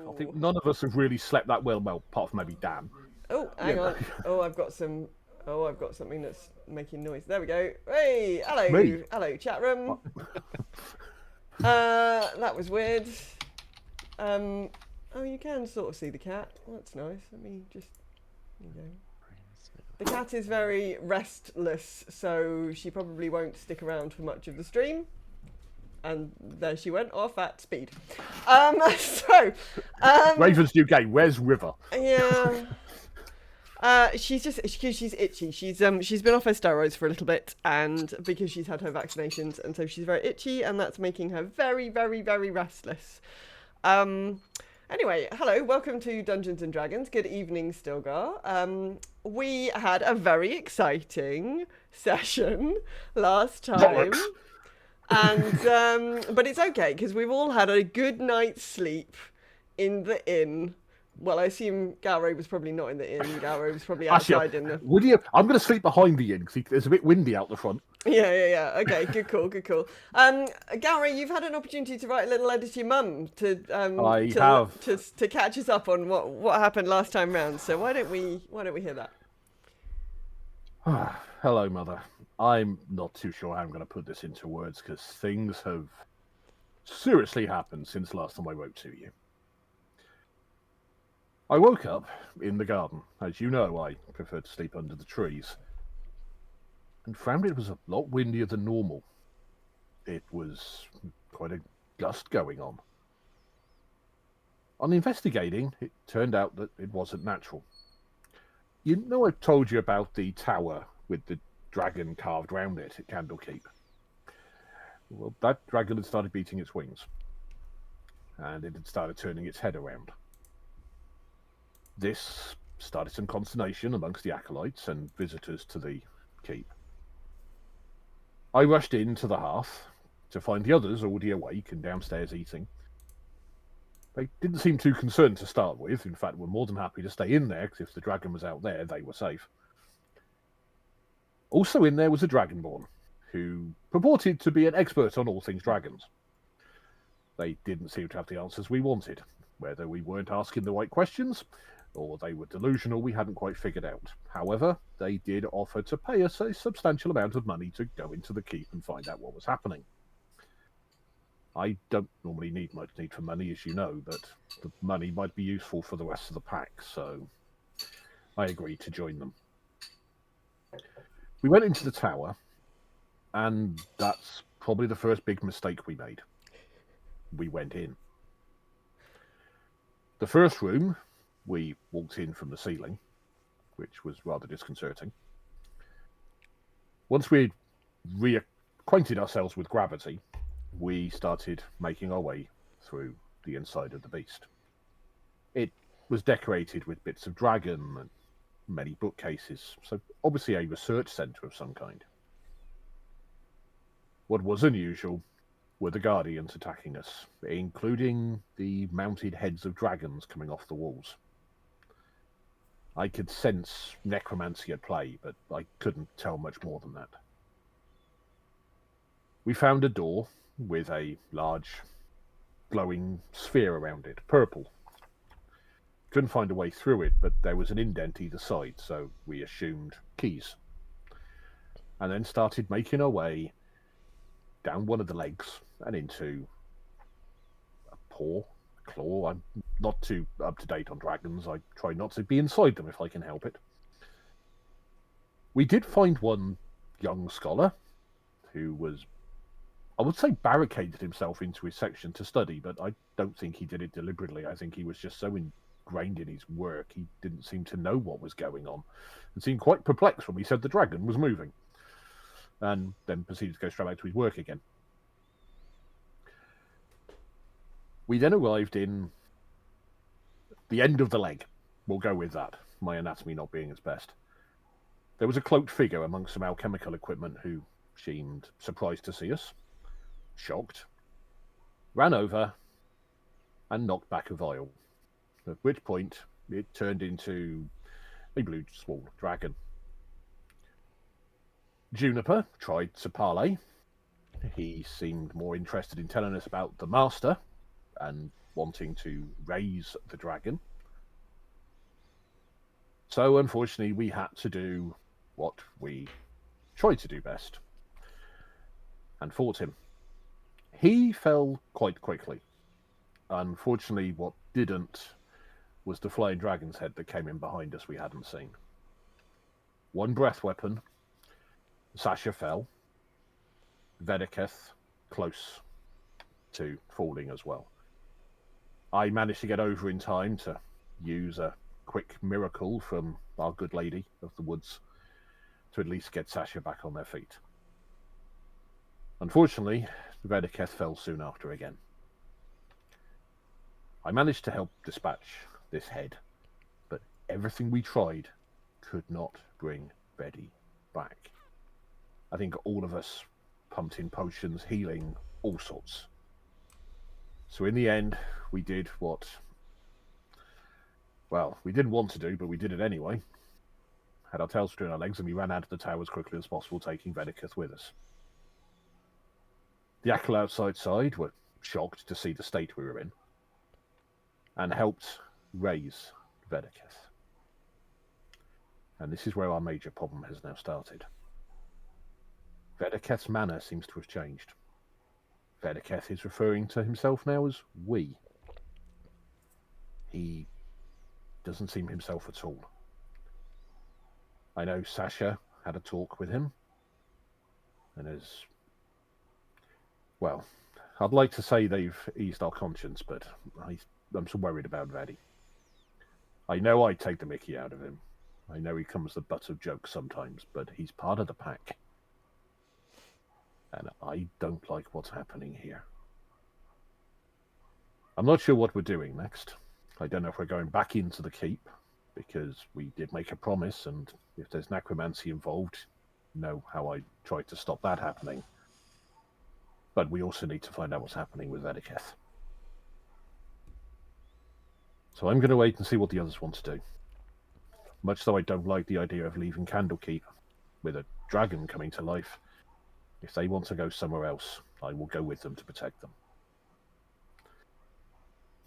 I think none of us have really slept that well, apart from maybe Dan. Oh, hang You on. know, Oh, I've got some. Oh, I've got something that's making noise. There we go. Hey, me. hello, hello, chat room. That was weird. Um, oh, you can sort of see the cat. Well, that's nice. Let me just. There you go. The cat is very restless, so she probably won't stick around for much of the stream. And there she went off at speed. So, Ravens new game. Where's River? yeah. She's just she's itchy. She's been off her steroids for a little bit, and because she's had her vaccinations, and so she's very itchy, and that's making her very, very, very restless. Um, anyway, hello, welcome to Dungeons and Dragons. Good evening, Stilgar. We had a very exciting session last time, Bollocks. and but it's okay because we've all had a good night's sleep in the inn. Well, I assume Galray was probably not in the inn. Galray was probably outside Actually, in the. would you? I'm going to sleep behind the inn because it's a bit windy out the front. Yeah. Okay, good call, good call. Galray, you've had an opportunity to write a little letter to your mum I have. to catch us up on what happened last time round. So why don't we hear that? Hello, Mother. I'm not too sure how I'm going to put this into words because things have seriously happened since last time I wrote to you. I woke up in the garden. As you know, I prefer to sleep under the trees. And found it was a lot windier than normal. It was quite a gust going on. On investigating, it turned out that it wasn't natural. You know, I told you about the tower with the dragon carved round it at Candlekeep. Well, that dragon had started beating its wings, and it had started turning its head around. This started some consternation amongst the acolytes and visitors to the keep. I rushed into the hearth to find the others already awake and downstairs eating. They didn't seem too concerned to start with. In fact, were more than happy to stay in there because if the dragon was out there, they were safe. Also in there was a dragonborn who purported to be an expert on all things dragons. They didn't seem to have the answers we wanted. Whether we weren't asking the right questions, or they were delusional, we hadn't quite figured out. However, they did offer to pay us a substantial amount of money to go into the keep and find out what was happening. I don't normally need much need for money, as you know, but the money might be useful for the rest of the pack, so I agreed to join them. We went into the tower, and that's probably the first big mistake we made. We went in. The first room, we walked in from the ceiling, which was rather disconcerting. Once we'd reacquainted ourselves with gravity, we started making our way through the inside of the beast. It was decorated with bits of dragon and many bookcases, so obviously a research centre of some kind. What was unusual were the guardians attacking us, including the mounted heads of dragons coming off the walls. I could sense necromancy at play, but I couldn't tell much more than that. We found a door with a large glowing sphere around it, purple. Couldn't find a way through it, but there was an indent either side, so we assumed keys. And then started making our way down one of the legs and into a paw, claw. I'm not too up to date on dragons. I try not to be inside them if I can help it. We did find one young scholar who was, I would say, barricaded himself into his section to study, but I don't think he did it deliberately. I think he was just so ingrained in his work, he didn't seem to know what was going on and seemed quite perplexed when we said the dragon was moving, and then proceeded to go straight back to his work again. We then arrived in the end of the leg. We'll go with that, my anatomy not being its best. There was a cloaked figure amongst some alchemical equipment who seemed surprised to see us, shocked, ran over, and knocked back a vial, at which point it turned into a blue small dragon. Juniper tried to parley. He seemed more interested in telling us about the master and wanting to raise the dragon. So unfortunately, we had to do what we tried to do best and fought him. He fell quite quickly. Unfortunately, what didn't was the flying dragon's head that came in behind us we hadn't seen. One breath weapon, Sasha fell. Vedeketh close to falling as well. I managed to get over in time to use a quick miracle from our good lady of the woods to at least get Sasha back on their feet. Unfortunately, Vedeketh fell soon after again. I managed to help dispatch this head, but everything we tried could not bring Betty back. I think all of us pumped in potions, healing, all sorts. So in the end, we did what, well, we didn't want to do, but we did it anyway. Had our tails between our legs, and we ran out of the tower as quickly as possible, taking Vedeketh with us. The acolytes outside were shocked to see the state we were in, and helped raise Vedeketh. And this is where our major problem has now started. Vedeketh's manner seems to have changed. Vedeketh is referring to himself now as we. He doesn't seem himself at all. I know Sasha had a talk with him, and well, I'd like to say they've eased our conscience, but I'm so worried about Vaddy. I know I take the mickey out of him. I know he comes the butt of jokes sometimes, but he's part of the pack. And I don't like what's happening here. I'm not sure what we're doing next. I don't know if we're going back into the keep, because we did make a promise, and if there's necromancy involved, you know how I tried to stop that happening. But we also need to find out what's happening with Vedeketh. So I'm going to wait and see what the others want to do. Much though I don't like the idea of leaving Candlekeep with a dragon coming to life, if they want to go somewhere else, I will go with them to protect them.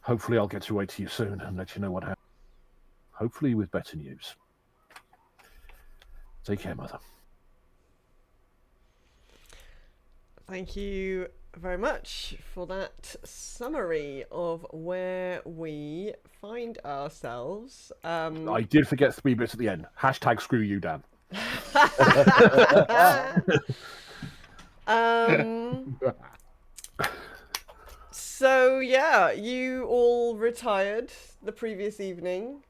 Hopefully I'll get to wait to you soon and let you know what happens. Hopefully with better news. Take care, Mother. Thank you very much for that summary of where we find ourselves. I did forget 3 bits at the end. Hashtag screw you, Dan. So yeah, you all retired the previous evening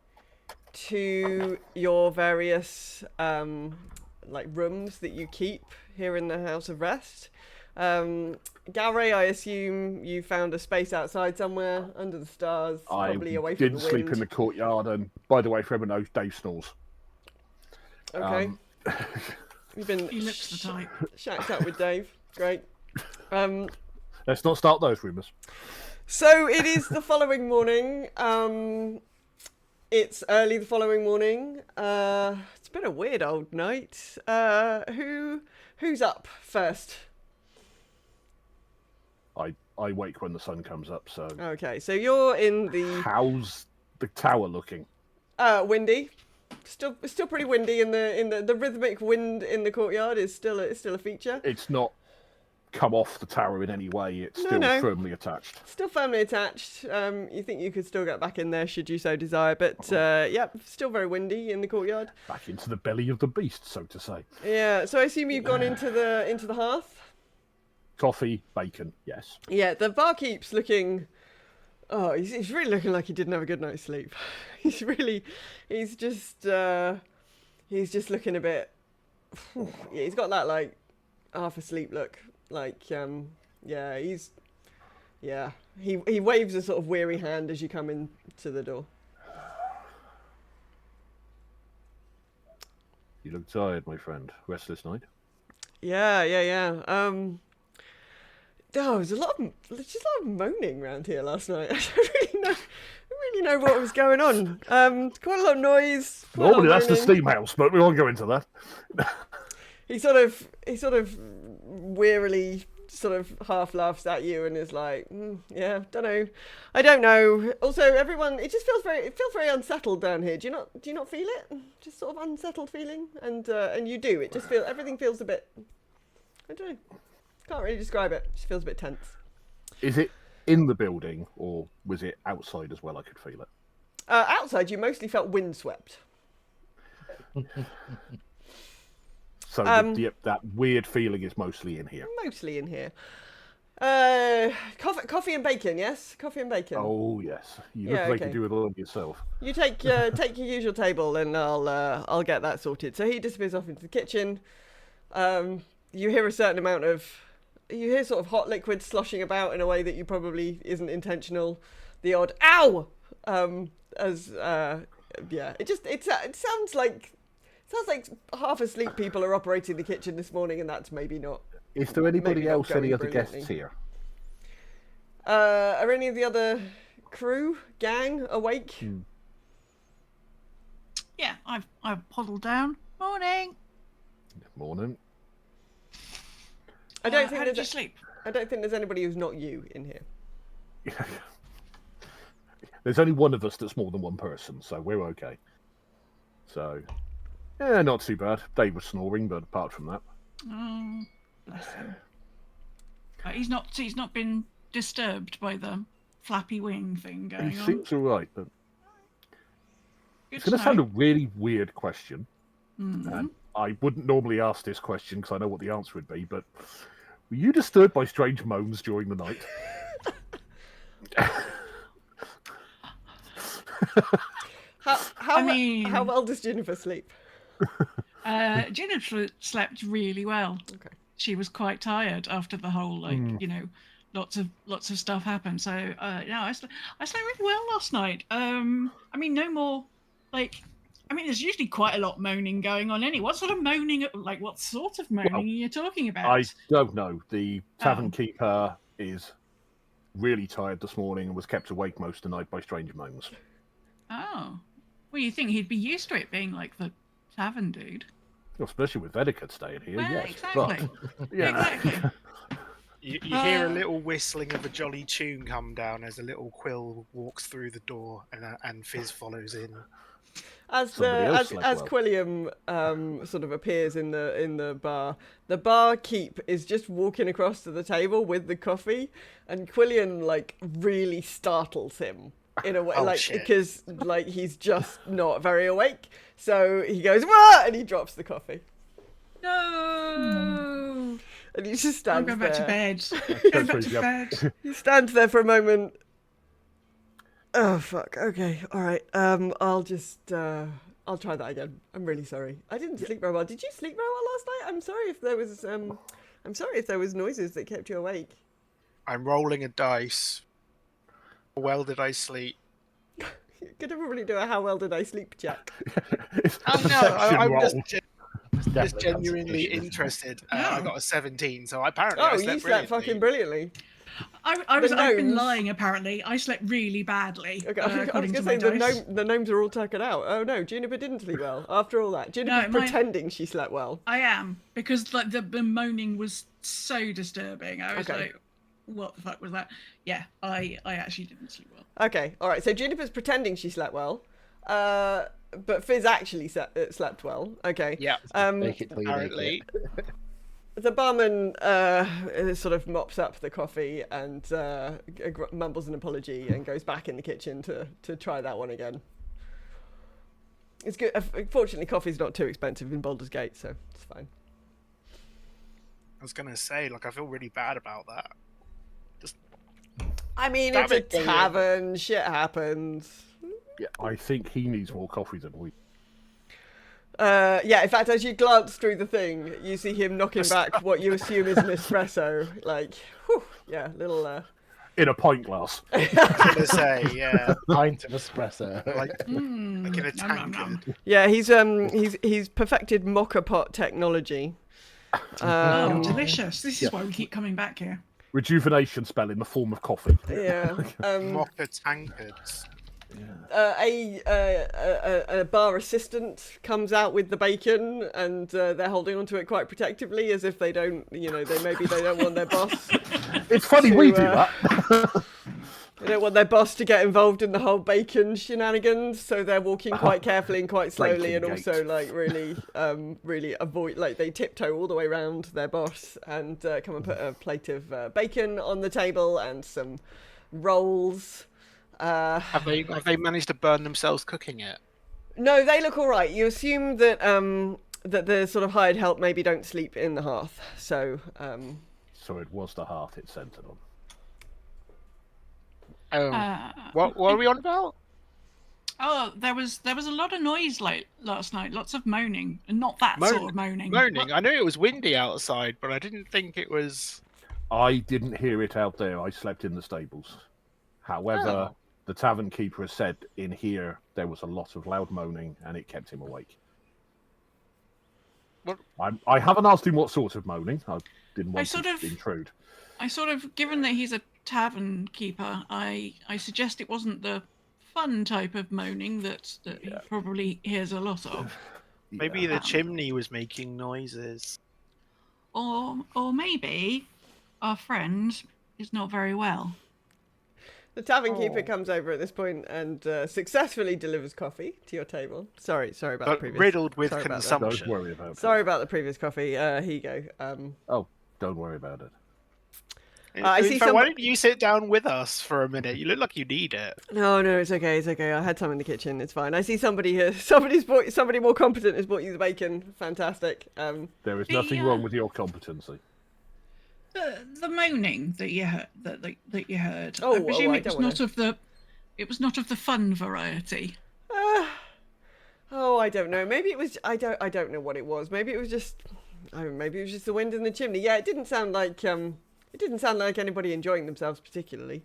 to your various like rooms that you keep here in the House of Rest. Galray, I assume you found a space outside somewhere under the stars, probably away from the wind. I didn't sleep in the courtyard, and by the way, for everyone knows, Dave snores. Okay. You've been He looks the type. shacked up with Dave. Great. Let's not start those rumours. So it is the following morning. It's early the following morning. It's been a weird old night. Who's up first? I wake when the sun comes up, so... Okay, so you're in the... How's the tower looking? Windy. Still pretty windy in the rhythmic wind in the courtyard is still a feature. It's not come off the tower in any way. It's still firmly attached. Still firmly attached. You think you could still get back in there should you so desire, but yeah, still very windy in the courtyard. Back into the belly of the beast, so to say. Yeah. So I assume you've gone into the hearth. Coffee, bacon, yes. Yeah. The barkeep's looking. Oh, he's really looking like he didn't have a good night's sleep. He's just looking a bit. Yeah, he's got that like half asleep look. Like, he waves a sort of weary hand as you come into the door. You look tired, my friend. Restless night? Yeah. There's just a lot of moaning around here last night. I don't really know what was going on. Quite a lot of noise. Normally that's the steam house, but we won't go into that. He sort of wearily sort of half laughs at you and is like, yeah, I don't know. Also, everyone, it feels very unsettled down here. Do you not feel it? Just sort of unsettled feeling, and you do. It just everything feels a bit. I don't know. Can't really describe it. It just feels a bit tense. Is it in the building or was it outside as well? I could feel it. Outside, you mostly felt windswept. So that weird feeling is mostly in here. Mostly in here. Coffee and bacon, yes? Coffee and bacon. Oh yes, you look like you do it all yourself. You take your usual table, and I'll get that sorted. So he disappears off into the kitchen. You hear sort of hot liquid sloshing about in a way that you probably isn't intentional. The odd ow, it sounds like half asleep people are operating the kitchen this morning, and that's maybe not. Is there anybody else, any other guests here? Are any of the other gang awake? Yeah, I've poddled down. Morning. Morning. How did you sleep? I don't think there's anybody who's not you in here. There's only one of us that's more than one person, so we're okay. So, yeah, not too bad. Dave was snoring, but apart from that, oh, bless him. He's not been disturbed by the flappy wing thing going on. He seems all right, but it's going to sound a really weird question, and I wouldn't normally ask this question because I know what the answer would be, but were you disturbed by strange moans during the night? How well does Jennifer sleep? Jennifer slept really well. Okay. She was quite tired after the whole lots of stuff happened. So I slept really well last night. No more there's usually quite a lot moaning going on. What sort of moaning? What sort of moaning are you talking about? I don't know. The tavern keeper is really tired this morning and was kept awake most of the night by strange moans. Oh, well, you think he'd be used to it being like the tavern dude? Well, especially with Etiquette staying here, well, yes. Exactly. But, yeah. Exactly. You hear a little whistling of a jolly tune come down as a little Quill walks through the door, and Fizz follows in. As Quilliam sort of appears in the bar, the barkeep is just walking across to the table with the coffee, and Quilliam really startles him in a way, because he's just not very awake. So he goes, "Wah!" and he drops the coffee. No. And he just stands there. Go back to bed. Go back to bed. He stands there for a moment. Oh fuck. Okay. All right. I'll try that again. I'm really sorry. I didn't sleep very well. Did you sleep very well last night? I'm sorry if there was noises that kept you awake. I'm rolling a dice. How well did I sleep? Could everybody do a how well did I sleep check? I'm just genuinely interested. I got a 17, so apparently I slept you slept fucking brilliantly. I've been lying, apparently. I slept really badly. Okay, I was going to say the gnomes are all tuckered out. Oh no, Juniper didn't sleep well after all that. Juniper's pretending she slept well. I am, because the moaning was so disturbing. I was like, what the fuck was that? Yeah, I actually didn't sleep well. Okay, all right. So Juniper's pretending she slept well, but Fizz actually slept well. Okay. Yeah. Apparently. The barman sort of mops up the coffee and mumbles an apology and goes back in the kitchen to try that one again. It's good. Fortunately, coffee's not too expensive in Baldur's Gate, so it's fine. I was gonna say, I feel really bad about that. It's a tavern. Shit happens. Yeah, I think he needs more coffee than we. In fact, as you glance through the thing, you see him knocking back what you assume is an espresso. Little. In a pint glass. I was gonna say, yeah. Pint of espresso. Like in a tankard. Yeah, he's perfected mocha pot technology. Delicious. This is why we keep coming back here. Rejuvenation spell in the form of coffee. Yeah. Mocha tankards. A bar assistant comes out with the bacon, and they're holding onto it quite protectively, as if they don't, they don't want their boss. It's funny we do to, that. They don't want their boss to get involved in the whole bacon shenanigans, so they're walking quite carefully and quite slowly, and Bacon also like really avoid, like they tiptoe all the way around their boss and come and put a plate of bacon on the table and some rolls. Have they managed to burn themselves cooking it? No, they look all right. You assume that that the sort of hired help maybe don't sleep in the hearth, so So it was the hearth it centered on. Oh, what are we on about? Oh, there was a lot of noise last night. Lots of moaning, and not that sort of moaning. Moaning. I knew it was windy outside, but I didn't think it was. I didn't hear it out there. I slept in the stables. However, the tavern keeper has said in here there was a lot of loud moaning, and it kept him awake. What? I haven't asked him what sort of moaning. I didn't want to intrude. Given that he's a tavern keeper, I suggest it wasn't the fun type of moaning that he probably hears a lot of. Maybe the chimney was making noises. Or maybe our friend is not very well. the tavern keeper comes over at this point and successfully delivers coffee to your table. Sorry about the previous. Riddled with sorry about that. consumption. Don't worry about it. Sorry about the previous coffee. Here you go. Oh, don't worry about it. I see Why don't you sit down with us for a minute? You look like you need it. No, it's okay. It's okay. I had some in the kitchen. It's fine. I see somebody here. Somebody more competent has brought you the bacon. Fantastic. There is nothing wrong with your competency. The moaning that you heard, that you heard. Oh, I presume I it was don't wanna- it was not of the fun variety. I don't know. Maybe it was. I don't know what it was. Maybe it was just. Maybe it was just the wind in the chimney. Yeah, it didn't sound like anybody enjoying themselves particularly.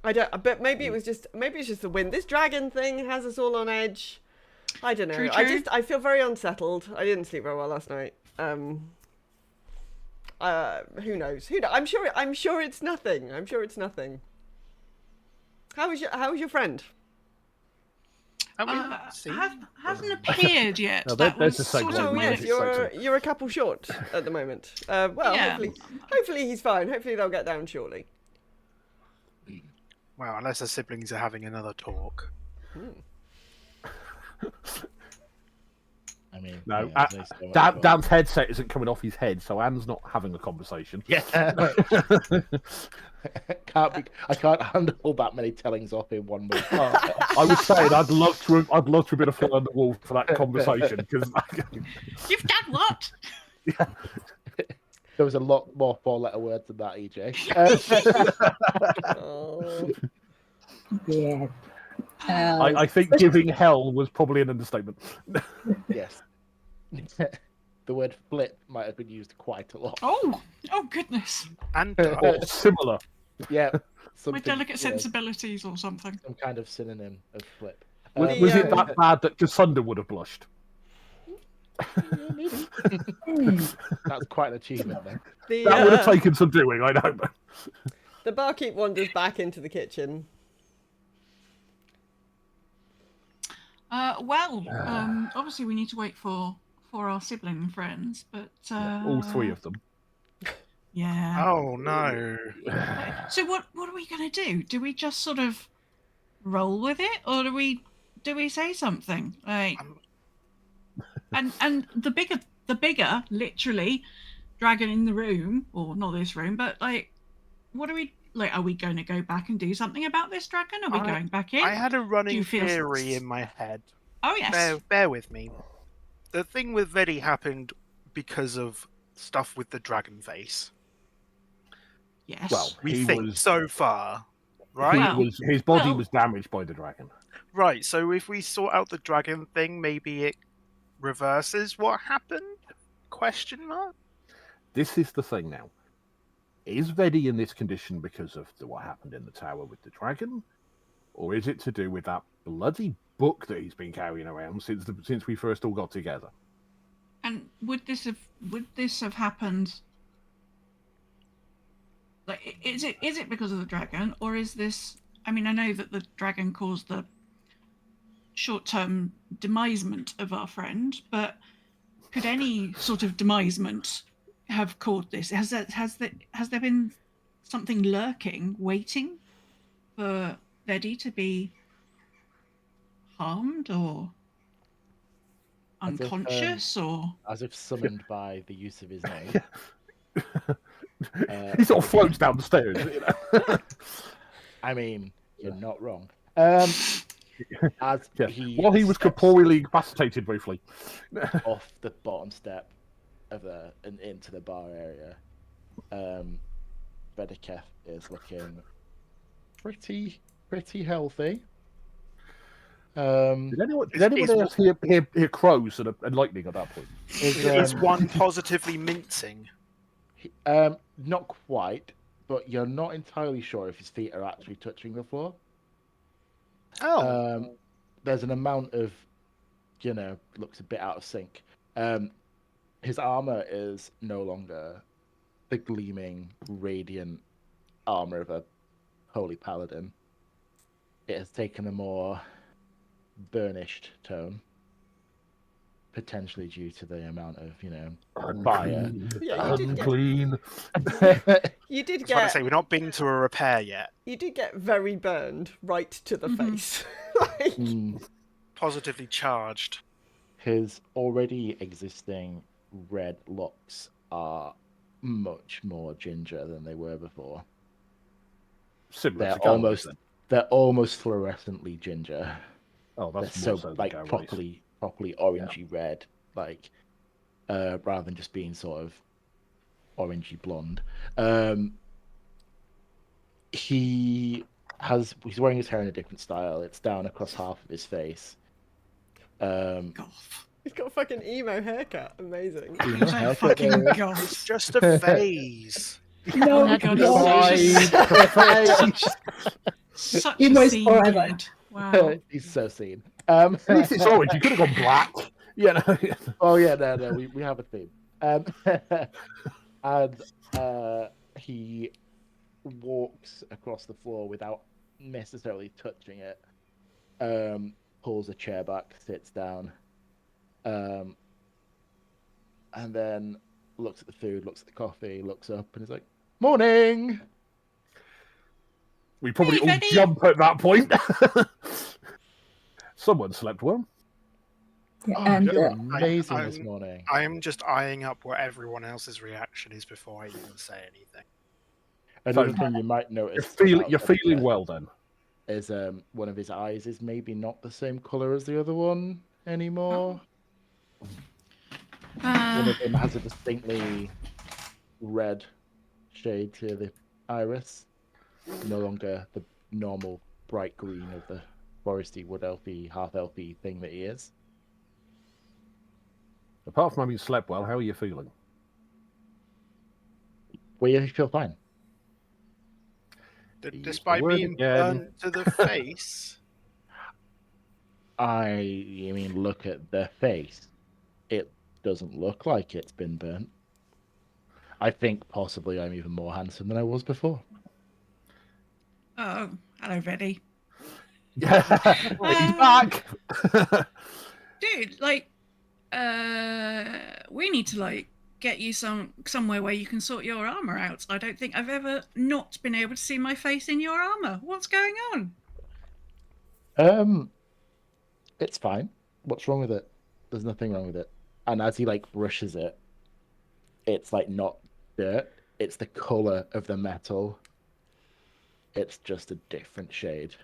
But maybe it's just the wind. This dragon thing has us all on edge. I don't know. True. I feel very unsettled. I didn't sleep very well last night. Who knows? I'm sure it's nothing. How was your friend? Hasn't appeared yet. No, That there's was a segue. sort of Oh my- yes, you're a couple short at the moment. Well, Yeah. hopefully he's fine. Hopefully they'll get down shortly. Well, unless the siblings are having another talk. I mean, No, yeah, there's so much more. Dan's headset isn't coming off his head, so Anne's not having a conversation. Yeah. I can't handle that many tellings off in one move. I was saying I'd love to have been a fly on the wall for that conversation because You've done what? There was a lot more four-letter words than that, EJ. Oh. Yes. I think giving hell was probably an understatement. Yes. The word flip might have been used quite a lot. Oh goodness. And Or similar. Yeah. My something, delicate you know, sensibilities or something. some kind of synonym of flip. Was it that bad that Cassandra would have blushed? That's quite an achievement then. That would have taken some doing, I know. The barkeep wanders back into the kitchen. Obviously we need to wait for our sibling friends, but All three of them. Yeah. oh no. So what are we gonna do? Do we just sort of roll with it, or do we say something like? And the bigger literally dragon in the room, or not this room, but like, what are we like? Are we going to go back and do something about this dragon? Are we going back in? I had a running you feel- theory in my head. Oh yes. Bear with me. The thing with Vedi happened because of stuff with the dragon face. Yes. Well, We he think was, so far, he right? Well- was his body well- was damaged by the dragon. Right. So if we sort out the dragon thing, maybe it reverses what happened? Question mark. This is the thing now. Is Vedi in this condition because of what happened in the tower with the dragon? Or is it to do with that bloody book that he's been carrying around since we first all got together? And would this have happened? Like, is it because of the dragon, or is this I mean, I know that the dragon caused the short-term demisement of our friend, but could any sort of demisement have caused this? Has there been something lurking, waiting for Veddy to be harmed or As if, unconscious or? As if summoned by the use of his name. He sort of floats down the stairs. I mean, you're not wrong. As Yeah. he While he was steps corporeally incapacitated briefly. off the bottom step of and into the bar area, Vedeketh is looking pretty healthy. Did anyone else hear crows and lightning at that point? Is one positively mincing? Not quite, but you're not entirely sure if his feet are actually touching the floor. Oh. There's an amount of, looks a bit out of sync. His armor is no longer the gleaming, radiant armor of a holy paladin. It has taken a more burnished tone, potentially due to the amount of, fire. Yeah, you did get. Unclean. You did I was about to get. say, we've not been to a repair yet. You did get very burned right to the face. Like, Positively charged. His already existing red locks are much more ginger than they were before. Similar They're to Galway's, then. almost fluorescently ginger. Oh, that's They're more so than like Galway's. properly orangey red, like rather than just being sort of orangey blonde. He's wearing his hair in a different style. It's down across half of his face. Goth. he's got a fucking emo haircut. Amazing. So fucking goth. Just a phase. No, Oh my God, no. Such Emo a is scene forever. kid. Wow. He's so seen. At least it's orange. You could have gone black. Yeah. No. Oh yeah, no, we have a theme. And he walks across the floor without necessarily touching it. Pulls a chair back, sits down, and then looks at the food, looks at the coffee, looks up, and is like, "Morning." We probably Hey, all Betty. jump at that point. Someone slept well. And You're amazing this I'm- morning. I am just eyeing up what everyone else's reaction is before I even say anything. Another So- thing you might notice You're feeling well then. is one of his eyes is maybe not the same color as the other one anymore. One of them has a distinctly red shade to the iris. No longer the normal bright green of the foresty, wood elfy, half elfy thing that he is. Apart from having slept well, how are you feeling? Well, you feel fine. Use Despite the word being again. burnt to the face. You mean, look at the face. It doesn't look like it's been burnt. I think possibly I'm even more handsome than I was before. Oh, hello, Veddy. He's back. Dude, like, we need to like get you somewhere where you can sort your armor out. I don't think I've ever not been able to see my face in your armor. What's going on? It's fine. What's wrong with it? There's nothing wrong with it. And as he like brushes it, it's like not dirt. It's the color of the metal. It's just a different shade.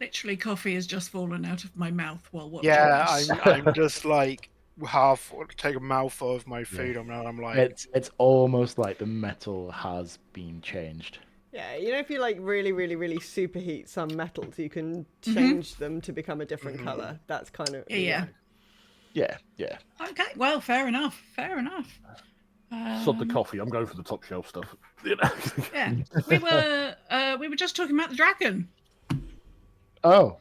Literally, coffee has just fallen out of my mouth while watching Yeah, this. I'm just like half take a mouthful of my food. I'm like, It's almost like the metal has been changed. Yeah, you know, if you like really, really, really superheat some metals, you can change them to become a different color. That's kind of Yeah. Yeah. Okay, well, fair enough. Fair enough. Sod the coffee. I'm going for the top shelf stuff. You know? Yeah, we were just talking about the dragon. Oh,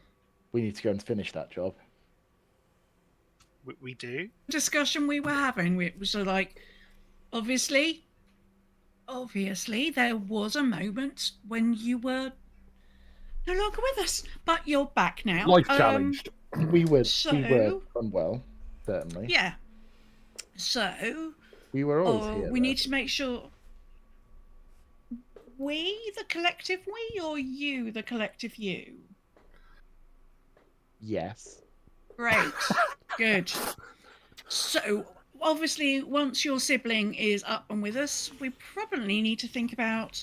we need to go and finish that job. we do. Discussion we were having, we was like, obviously, there was a moment when you were no longer with us, but you're back now. Life challenged. We were So- unwell, certainly. Yeah. So, We were always here. we though. need to make sure. We, the collective we, or you, the collective you? Yes. Great. Good. So, obviously, once your sibling is up and with us, we probably need to think about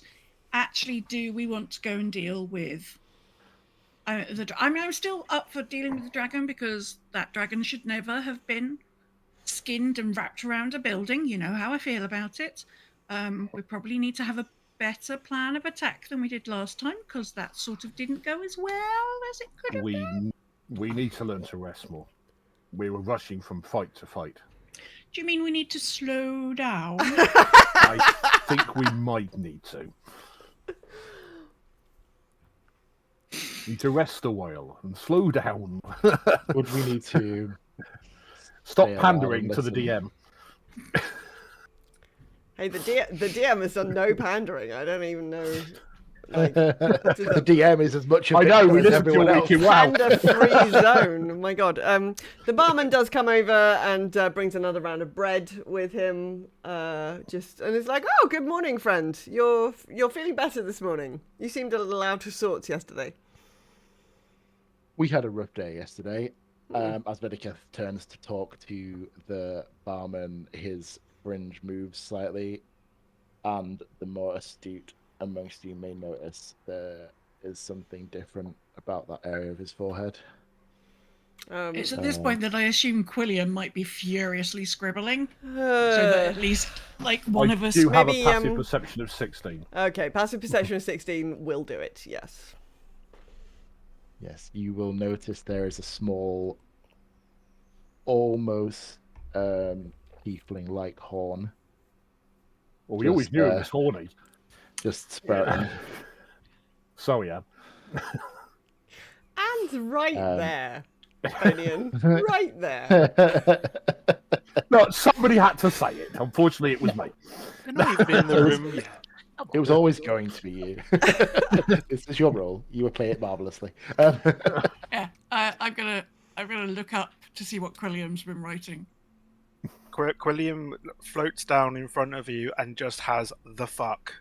actually, do we want to go and deal with I'm still up for dealing with the dragon because that dragon should never have been skinned and wrapped around a building. You know how I feel about it. We probably need to have a better plan of attack than we did last time because that sort of didn't go as well as it could have. We need to learn to rest more. We were rushing from fight to fight. Do you mean we need to slow down? I think we might need to. Need to rest a while and slow down. Would we need to Stop stay pandering alive to the and DM. Hey, the DM has done no pandering. I don't even know. Like, the DM is as much of I know, we as listened to everyone your else. wiki. Wow. panda-free zone. Oh my god. The barman does come over and brings another round of bread with him. And it's like, oh, good morning, friend. You're feeling better this morning. You seemed a little out of sorts yesterday. We had a rough day yesterday. As Vedeketh turns to talk to the barman, his fringe moves slightly, and the more astute amongst you may notice there is something different about that area of his forehead. It's at this point that I assume Quilliam might be furiously scribbling, so Uh, that at least like one I of us. do have maybe, a passive perception of 16. okay, passive perception of 16 will do it. Yes. Yes, you will notice there is a small, almost tiefling-like horn. Well, we always Just, knew it was horny. just sprouting. Sorry, Anne. And right there, Fenian. Right there. No, somebody had to say it. Unfortunately, it was me. You're not even in the room yet. It was always going to be you. This is your role. You will play it marvelously. Yeah, I'm gonna look up to see what Quilliam's been writing. Quilliam floats down in front of you and just has the fuck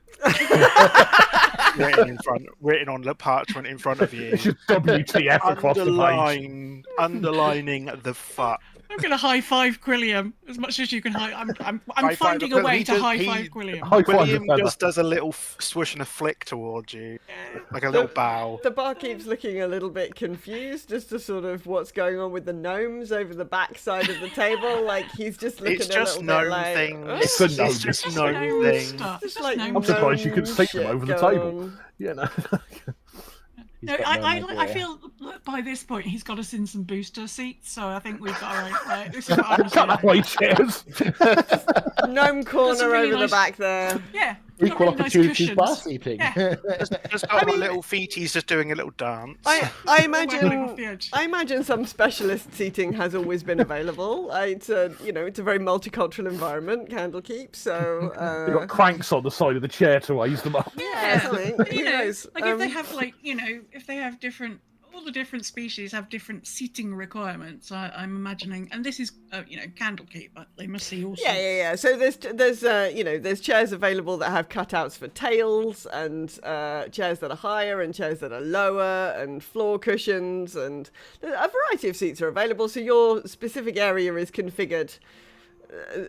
written on the parchment in front of you. It's just WTF across the page. Underlining the fuck. I'm gonna high five Quilliam as much as you can high. I'm High five, finding a but way he to does- high he- five Quilliam. High five William the feather. just does a little swoosh and a flick towards you, like a little bow. The barkeep's looking a little bit confused as to sort of what's going on with the gnomes over the back side of the table. Like he's just looking It's a just little bit gnome like, thing. "Oh, It's a gnome. It's just Just gnome gnome thing. stuff. just Just like gnome I'm surprised you gnome could see them shit over the going table. on." You know. He's No, got I idea. feel that by this point he's got us in some booster seats, so I think we've got this is what I'm Cut saying. away chairs. Gnome corner really over the nice- back there. Yeah, we've got Equal really nice opportunities bar cushions. seating. Yeah. Just got my little feeties just doing a little dance. I Waggling off the edge. imagine some specialist seating has always been available. It's a it's a very multicultural environment, Candlekeep. So They've got cranks on the side of the chair to raise them up. yeah, something. But, Who you know, knows? like if they have if they have all the different species have different seating requirements. I'm imagining, and this is Candlekeep, but they must see all sorts. Yeah. So there's chairs available that have cutouts for tails, and chairs that are higher and chairs that are lower, and floor cushions, and a variety of seats are available. So your specific area is configured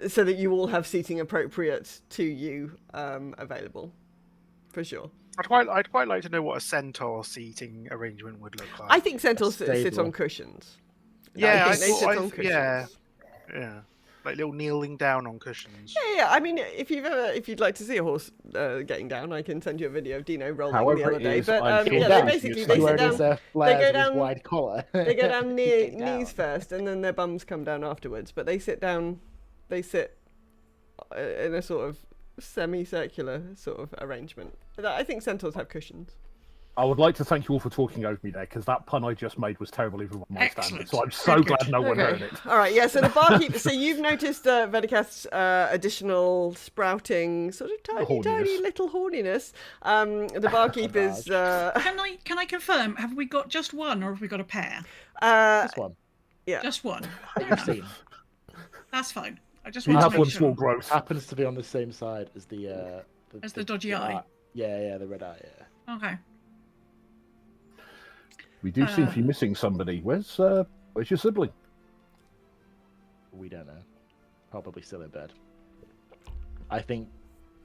so that you all have seating appropriate to you available, for sure. I'd quite like to know what a centaur seating arrangement would look like. I think centaurs sit stable. on cushions. Yeah, I think they sit on cushions. yeah, like little kneeling down on cushions. Yeah. I mean, if you'd like to see a horse getting down, I can send you a video of Dino rolling However the other it day. is, But I'm sure yeah, that they is basically useful. they sit Where down. there's a They flare go with his down. wide collar. They go down Get down. knees first, and then their bums come down afterwards. But they sit down. They sit in a sort of semicircular sort of arrangement. But I think centaurs have cushions. I would like to thank you all for talking over me there, because that pun I just made was terrible even by my standards. Excellent. So I'm so Good, glad good. no one Okay. heard it. All right. Yeah. So the barkeep. So you've noticed Vedicast's additional sprouting, sort of tiny Horniness. little horniness. The barkeep is. Can I confirm? Have we got just one, or have we got a pair? This one Just one. that Fair you've enough. seen That's fine. I just We want to have make one sure. small growth. happens to be on the same side as the As the dodgy eye. Yeah, the red eye. Yeah. Okay. We do seem to be missing somebody. Where's your sibling? We don't know. Probably still in bed. I think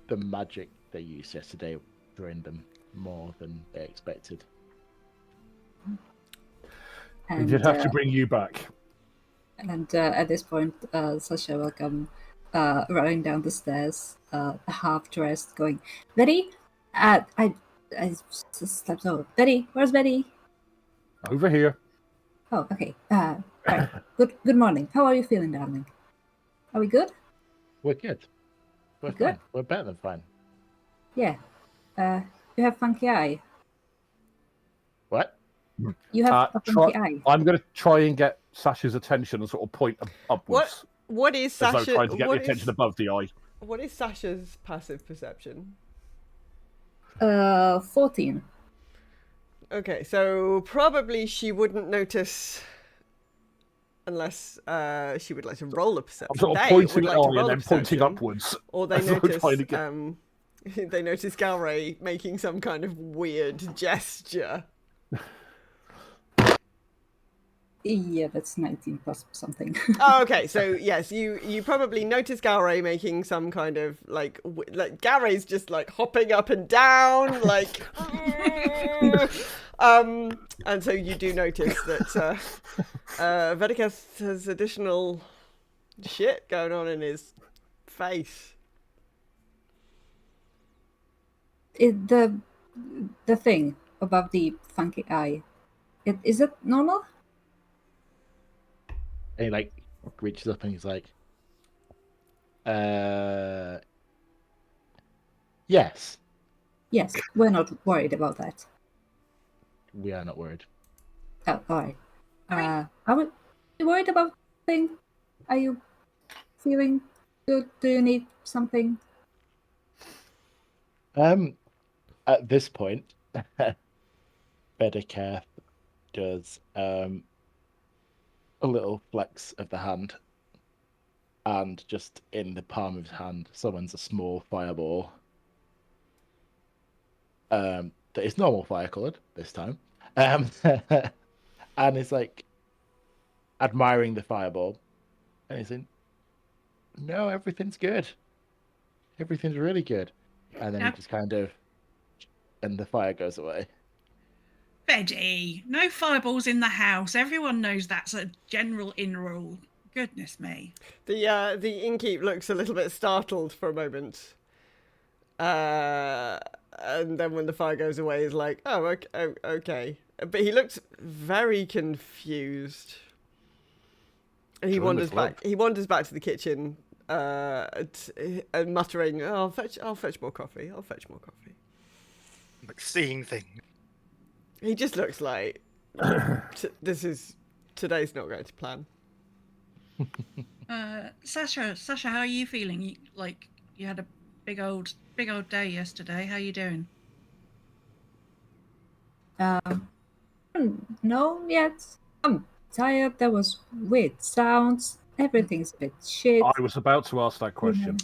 the magic they used yesterday drained them more than they expected. We And, did have to bring you back. and at this point, Sasha will come running down the stairs, half dressed, going, Betty? I slept over. Betty, where's Betty? Over here. Oh, okay. Right. Good morning. How are you feeling, darling? Are we good? We're good. We're Good. fine. We're better than fine. Yeah. You have funky eye. What? You have a funky eye. I'm going to try and get Sasha's attention and sort of point upwards. What is As though Sasha? trying to get the What attention is, above the eye. what is Sasha's passive perception? 14. Okay, so probably she wouldn't notice unless she would like to roll a perception. I'm sort of They pointing would at like to eye roll and a then pointing perception, upwards. or they as though notice trying to get- they notice Galray making some kind of weird gesture. Yeah, that's 19 plus something. Oh, okay. So yes, you probably notice Galray making some kind of like Galray's just like hopping up and down, like, and so you do notice that Vedicast has additional shit going on in his face. The thing above the funky eye, is it normal? And he like reaches up and he's like, yes, Yes, we're not worried about that. we are not worried. Oh, all right. Are you worried about thing? Are you feeling good? Do you need something? At this point, Bedicare does a little flex of the hand, and just in the palm of his hand summons a small fireball. That is normal fire colored this time. And it's like admiring the fireball, and he's in, no, everything's good. Everything's really good. And then he just kind of, and the fire goes away. Betty, no fireballs in the house. Everyone knows that's a general in rule. Goodness me. The innkeep looks a little bit startled for a moment, and then when the fire goes away, is like, "Oh, okay, okay." But he looks very confused, and he Join the wanders club. back. He wanders back to the kitchen, and muttering, oh, I'll fetch more coffee. I'll fetch more coffee." Like seeing things. He just looks like today's not going to plan. Sasha, how are you feeling? You had a big old day yesterday. How you doing? No, yet. I'm tired. There was weird sounds. Everything's a bit shit. I was about to ask that question.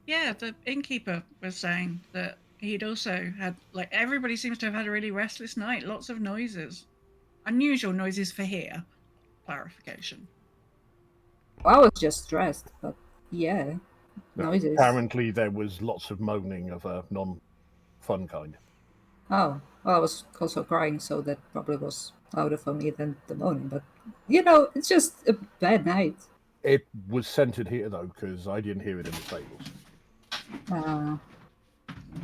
Yeah, the innkeeper was saying that he'd also had, like, everybody seems to have had a really restless night. Lots of noises. Unusual noises for here. Clarification. I was just stressed, but yeah, noises. Apparently, there was lots of moaning of a non-fun kind. Oh, well, I was also crying, so that probably was louder for me than the moaning. But you know, it's just a bad night. It was centered here though, because I didn't hear it in the stables.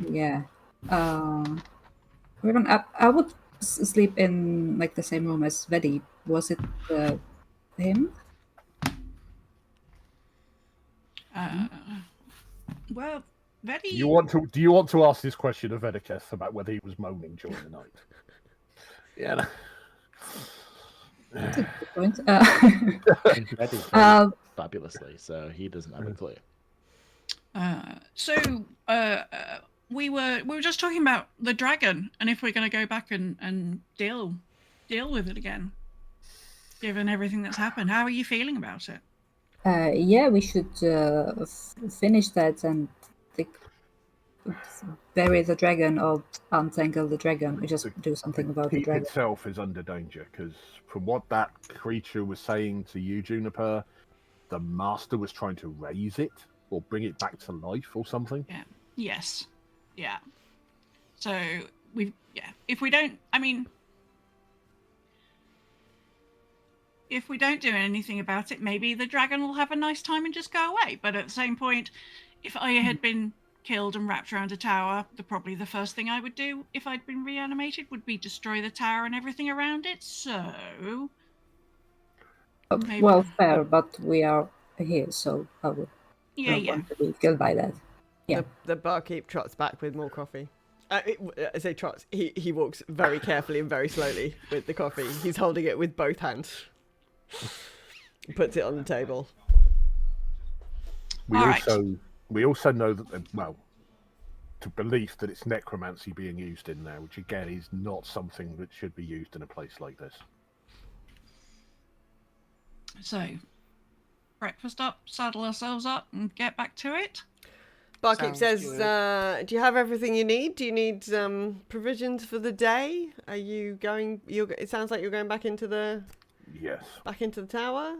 Yeah. I would sleep in like the same room as Vedi. Was it him? Well, very. Do you want to ask this question of Edeketh about whether he was moaning during the night? Yeah. That's a good point. Reddy's fabulously, so he doesn't have a clue. So we were just talking about the dragon and if we're going to go back and deal with it again, given everything that's happened. How are you feeling about it? Yeah, we should finish that and bury the dragon or untangle the dragon. We just do something about the Keep dragon. itself is under danger because from what that creature was saying to you, Juniper, the master was trying to raise it or bring it back to life or something. Yeah. Yes. Yeah. So if we don't, if we don't do anything about it, maybe the dragon will have a nice time and just go away. But at the same point, if I had been killed and wrapped around a tower, probably the first thing I would do if I'd been reanimated would be destroy the tower and everything around it. So, maybe, Well, fair, but we are here, so I would yeah. want to be killed by that. Yeah. The barkeep trots back with more coffee. I say trots. He walks very carefully and very slowly with the coffee. He's holding it with both hands. Puts it on the table. We All also know that to belief that it's necromancy being used in there, which again is not something that should be used in a place like this. So, breakfast up, saddle ourselves up, and get back to it. Barkeep Sounds says, "Do you have everything you need? Do you need provisions for the day? Are you going? It sounds like you're going back into the tower."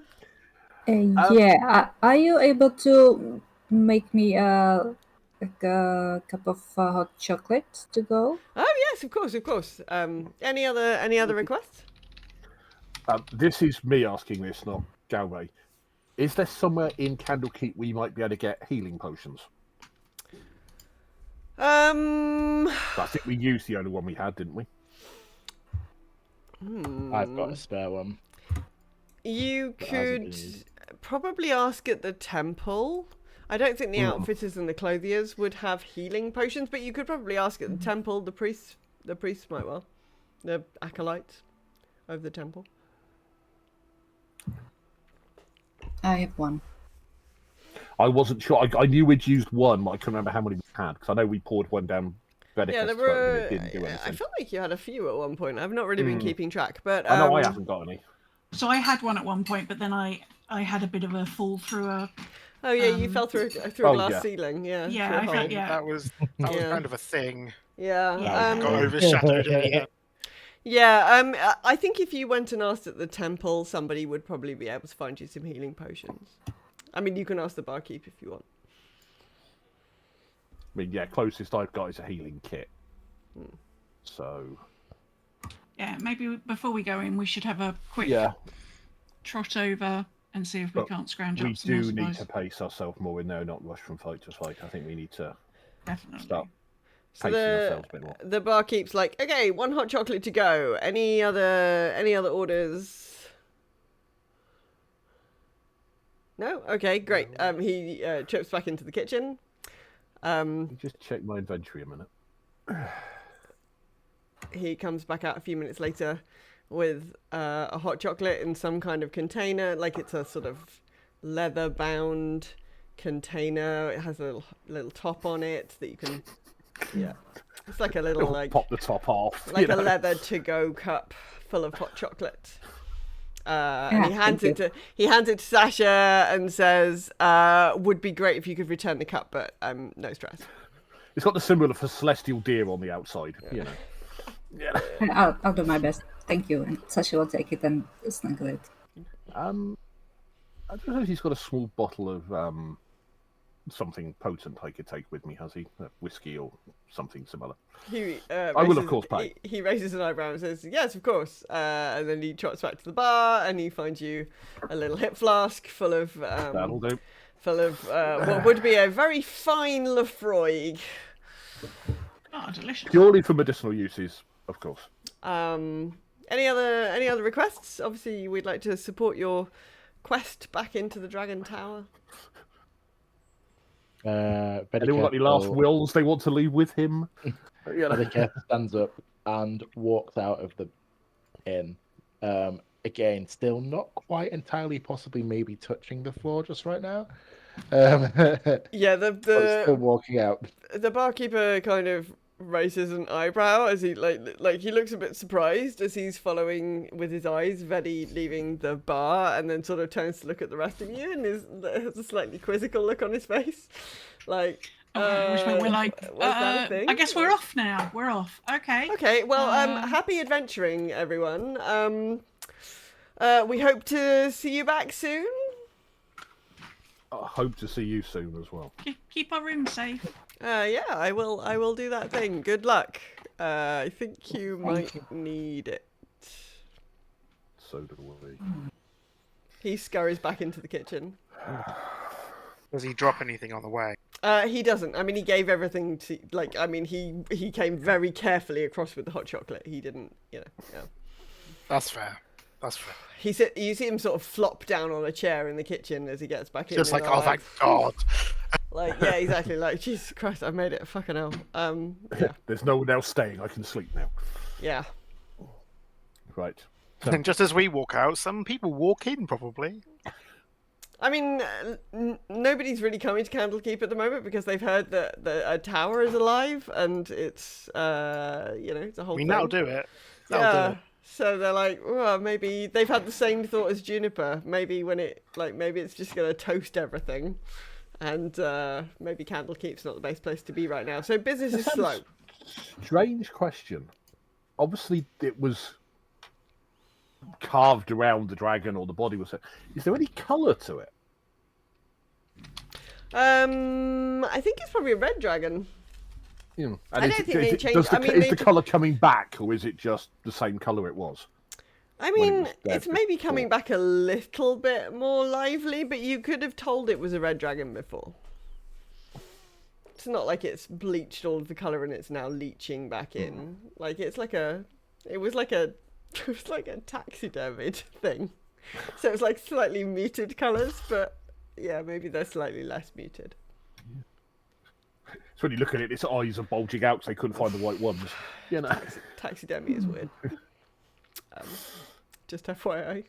Yeah. Are you able to make me a cup of hot chocolate to go? Oh yes, of course. Any other requests? This is me asking this, not Galway. Is there somewhere in Candlekeep we might be able to get healing potions? I think we used the only one we had, didn't we? I've got a spare one. You That hasn't been could used. probably ask at the temple. I don't think the outfitters and the clothiers would have healing potions, but you could probably ask at the temple. The priests might well. The acolytes of the temple. I have one. I wasn't sure. I knew we'd used one, but I couldn't remember how many we had because I know we poured one down Vedeketh's Yeah, there throat and were. it didn't do I anything. felt like you had a few at one point. I've not really been keeping track, but I know I haven't got any. So I had one at one point, but then I had a bit of a fall through a. Oh yeah, you fell through a glass ceiling. Yeah. Yeah, through a I hole. felt, yeah. That was Yeah. kind of a thing. Yeah. Yeah. Got overshadowed in the end. Yeah. I think if you went and asked at the temple, somebody would probably be able to find you some healing potions. I mean, you can ask the barkeep if you want. I mean, yeah, closest I've got is a healing kit. So. Yeah, maybe before we go in, we should have a quick trot over and see if we But can't scrounge we up some more do need supplies. to pace ourselves more in there, not rush from fight to fight. I think we need to Definitely. start So pacing ourselves a bit more. the barkeep's like, okay, one hot chocolate to go. Any other orders? No? Okay, great. He trips back into the kitchen. Let me just check my inventory a minute. He comes back out a few minutes later with a hot chocolate in some kind of container, like it's a sort of leather-bound container. It has a little top on it that you can, it's like a little Pop the top off. like a leather to-go cup full of hot chocolate. And he hands it to Sasha and says, "Would be great if you could return the cup, but no stress." It's got the symbol of a celestial deer on the outside. You know. Yeah. I'll do my best. Thank you. And Sasha will take it and snuggle it. I don't know if he's got a small bottle of something potent I could take with me. Has he? Whiskey or something similar? I will, of course, pay. He raises an eyebrow and says, "Yes, of course." And then he trots back to the bar and he finds you a little hip flask full of That'll do. what would be a very fine Lefroy. Oh, delicious. Purely for medicinal uses, of course. Any other requests? Obviously, we'd like to support your quest back into the Dragon Tower. Anyone got any last wills they want to leave with him? Vedeketh stands up and walks out of the inn. Again, still not quite entirely, possibly maybe touching the floor just right now. Yeah, But still walking out. the barkeeper kind of raises an eyebrow as he like he looks a bit surprised as he's following with his eyes Vedi leaving the bar, and then sort of turns to look at the rest of you and has a slightly quizzical look on his face, like. Which meant we're like, was that a thing? I guess we're off now. We're off. Okay. Okay. Well, happy adventuring, everyone. We hope to see you back soon. I hope to see you soon as well. Keep our room safe. Yeah, I will do that thing. Good luck. I think you might need it. So do we. He scurries back into the kitchen. Does he drop anything on the way? He doesn't. I mean, he gave everything to, like, I mean, he came very carefully across with the hot chocolate. He didn't, you know. Yeah. That's fair. That's fair. You see him sort of flop down on a chair in the kitchen as he gets back in. Just like, oh, thank God. Like, yeah, exactly. Like, Jesus Christ, I made it. Fucking hell. Yeah. There's no one else staying. I can sleep now. Yeah. Right. And just as we walk out, some people walk in, probably. I mean, nobody's really coming to Candlekeep at the moment because they've heard that a tower is alive, and it's, you know, it's a whole thing. That'll do it. That'll do it. So they're like, well, maybe they've had the same thought as Juniper. Maybe maybe it's just going to toast everything. And maybe Candlekeep's not the best place to be right now. So business is slow. Strange question. Obviously, it was carved around the dragon, or the body was. Is there any colour to it? I think it's probably a red dragon. Yeah. I don't think they changed. Is the colour coming back, or is it just the same colour it was? I mean, it's maybe coming back a little bit more lively, but you could have told it was a red dragon before. It's not like it's bleached all of the colour and it's now leaching back in. Like it was like a taxidermied thing. So it's like slightly muted colours, but yeah, maybe they're slightly less muted. So when you look at it, its eyes are bulging out because they couldn't find the right ones. You know, taxidermy is weird. Just FYI.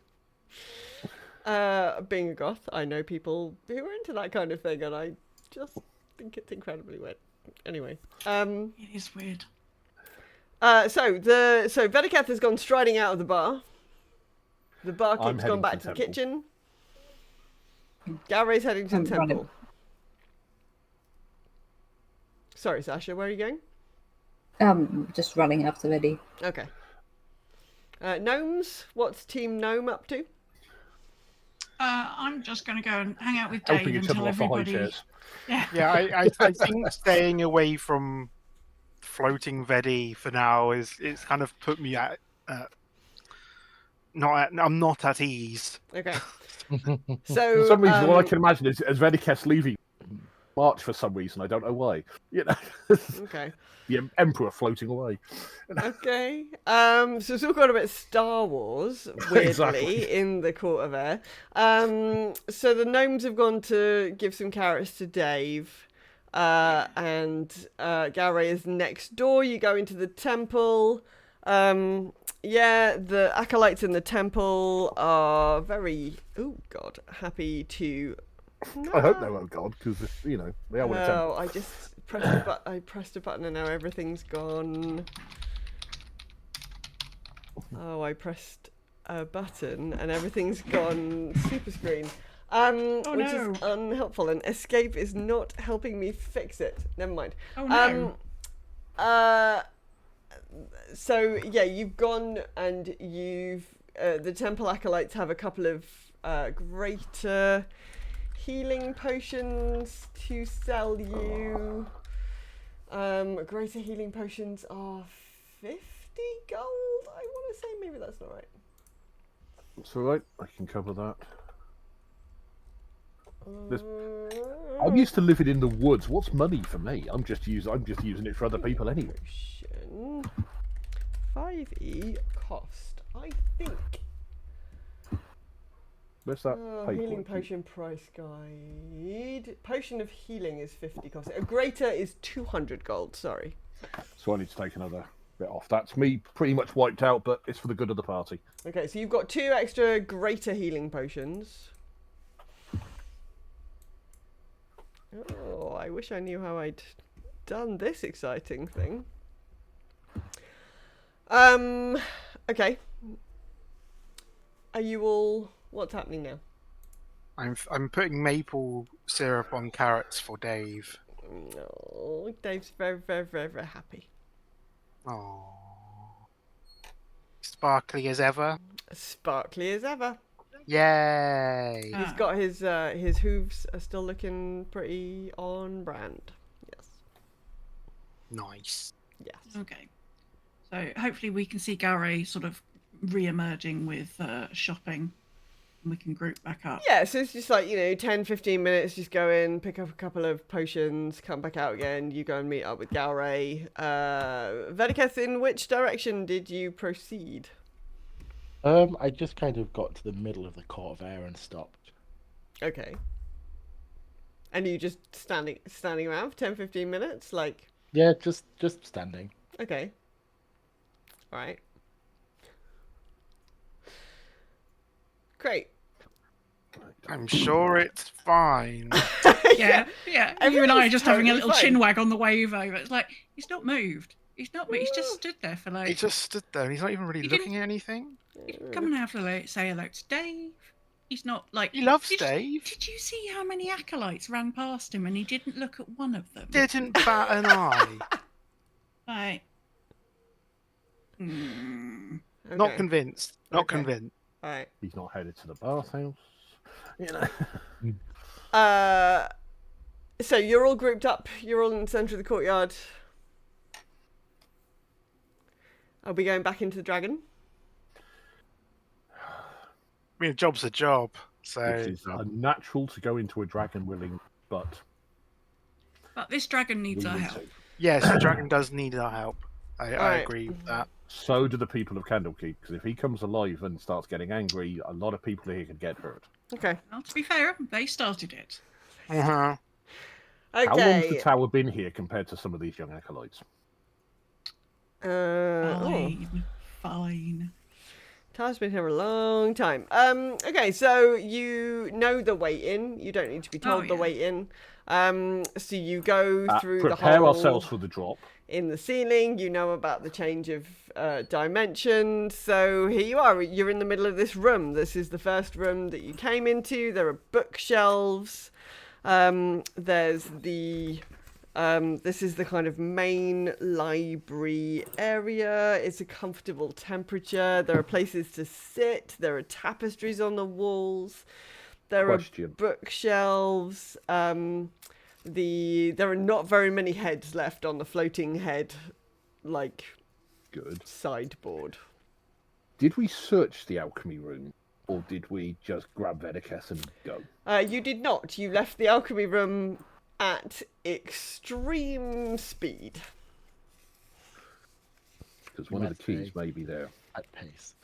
Being a goth, I know people who are into that kind of thing, and I just think it's incredibly weird. Anyway, it is weird. So Vedeketh has gone striding out of the bar. The barkeep's gone back to the kitchen. Galray's heading to the temple. Sorry, Sasha, where are you going? Just running after Vedi. Okay. Gnomes, what's Team Gnome up to? I'm just going to go and hang out with Dave until everybody. Yeah, I think staying away from floating Vedi for now it's kind of put me at I'm not at ease. Okay. So for some reason, all I can imagine is Vedeketh's leaving March for some reason. I don't know why. You know. Okay. The Emperor floating away. Okay. So it's all got a bit Star Wars, weirdly, Exactly. in the Court of Air. So the gnomes have gone to give some carrots to Dave. And Galray is next door. You go into the temple. Yeah, the acolytes in the temple are very, happy to... I hope they won't, God, because, you know, they are what a temple. No, I just pressed a button and now everything's gone. Oh, I pressed a button and everything's gone super screen. Which is unhelpful, and escape is not helping me fix it. Never mind. Oh no. So yeah, you've gone and you've the temple acolytes have a couple of greater healing potions to sell you. Greater healing potions are 50 gold. I want to say maybe that's not right. It's all right. I can cover that. I'm used to living in the woods. What's money for me? I'm just using it for other people anyway. 5e cost. I think Where's that paperwork? Healing potion price guide. Potion of healing is 50 cost. A greater is 200 gold. Sorry. So I need to take another bit off. That's me pretty much wiped out, but it's for the good of the party. Okay, so you've got 2 extra greater healing potions. Oh, I wish I knew how I'd done this exciting thing. Okay. Are you all... What's happening now? I'm putting maple syrup on carrots for Dave. Oh, Dave's very, very, very, very happy. Oh, sparkly as ever. Sparkly as ever. Yay! He's got his hooves are still looking pretty on brand. Yes. Nice. Yes. Okay. So hopefully we can see Gary sort of re-emerging with shopping, and we can group back up. Yeah, so it's just like, 10, 15 minutes, just go in, pick up a couple of potions, come back out again, you go and meet up with Galray. Vedeketh, in which direction did you proceed? I just kind of got to the middle of the court of air and stopped. Okay. And you just standing around for 10, 15 minutes? Like... Yeah, just standing. Okay. Alright. Great. I'm sure it's fine. Yeah. You and I are just having a totally little fine. chin wag on the way over. It's like, he's not moved. He's not moved. He's just stood there for like... He just stood there. He's not even really He looking at anything. Come and have a say hello to Dave. He's not like... He loves Did- Dave. Did you see how many acolytes ran past him and he didn't look at one of them? Didn't bat an eye. Like... Hmm. Not Okay. convinced. Not Okay. convinced. Alright. He's not headed to the bathhouse. So you're all grouped up. You're all in the centre of the courtyard. Are we going back into the dragon? I mean, a job's a job. So It is unnatural to go into a dragon willing, but But this dragon we needs our need help. to. yes, the dragon does need our help. I Alright. agree with that. So do the people of Candlekeep, because if he comes alive and starts getting angry, a lot of people here could get hurt. Okay. Well, to be fair, they started it. Uh-huh. Okay. How long's the tower been here compared to some of these young acolytes? Fine. Fine. Tower's been here a long time. Okay, so you know the way in. You don't need to be told the yeah. way in. So you go through the Prepare hole ourselves for the drop. in the ceiling. You know about the change of dimensions. So here you are. You're in the middle of this room. This is the first room that you came into. There are bookshelves. There's the this is the kind of main library area. It's a comfortable temperature. There are places to sit. There are tapestries on the walls. There Question. are bookshelves. There are not very many heads left on the floating head, like, Good. sideboard. Did we search the alchemy room, or did we just grab Vedeketh and go? You did not. You left the alchemy room at extreme speed. Because one of the Let's keys see. may be there. At pace.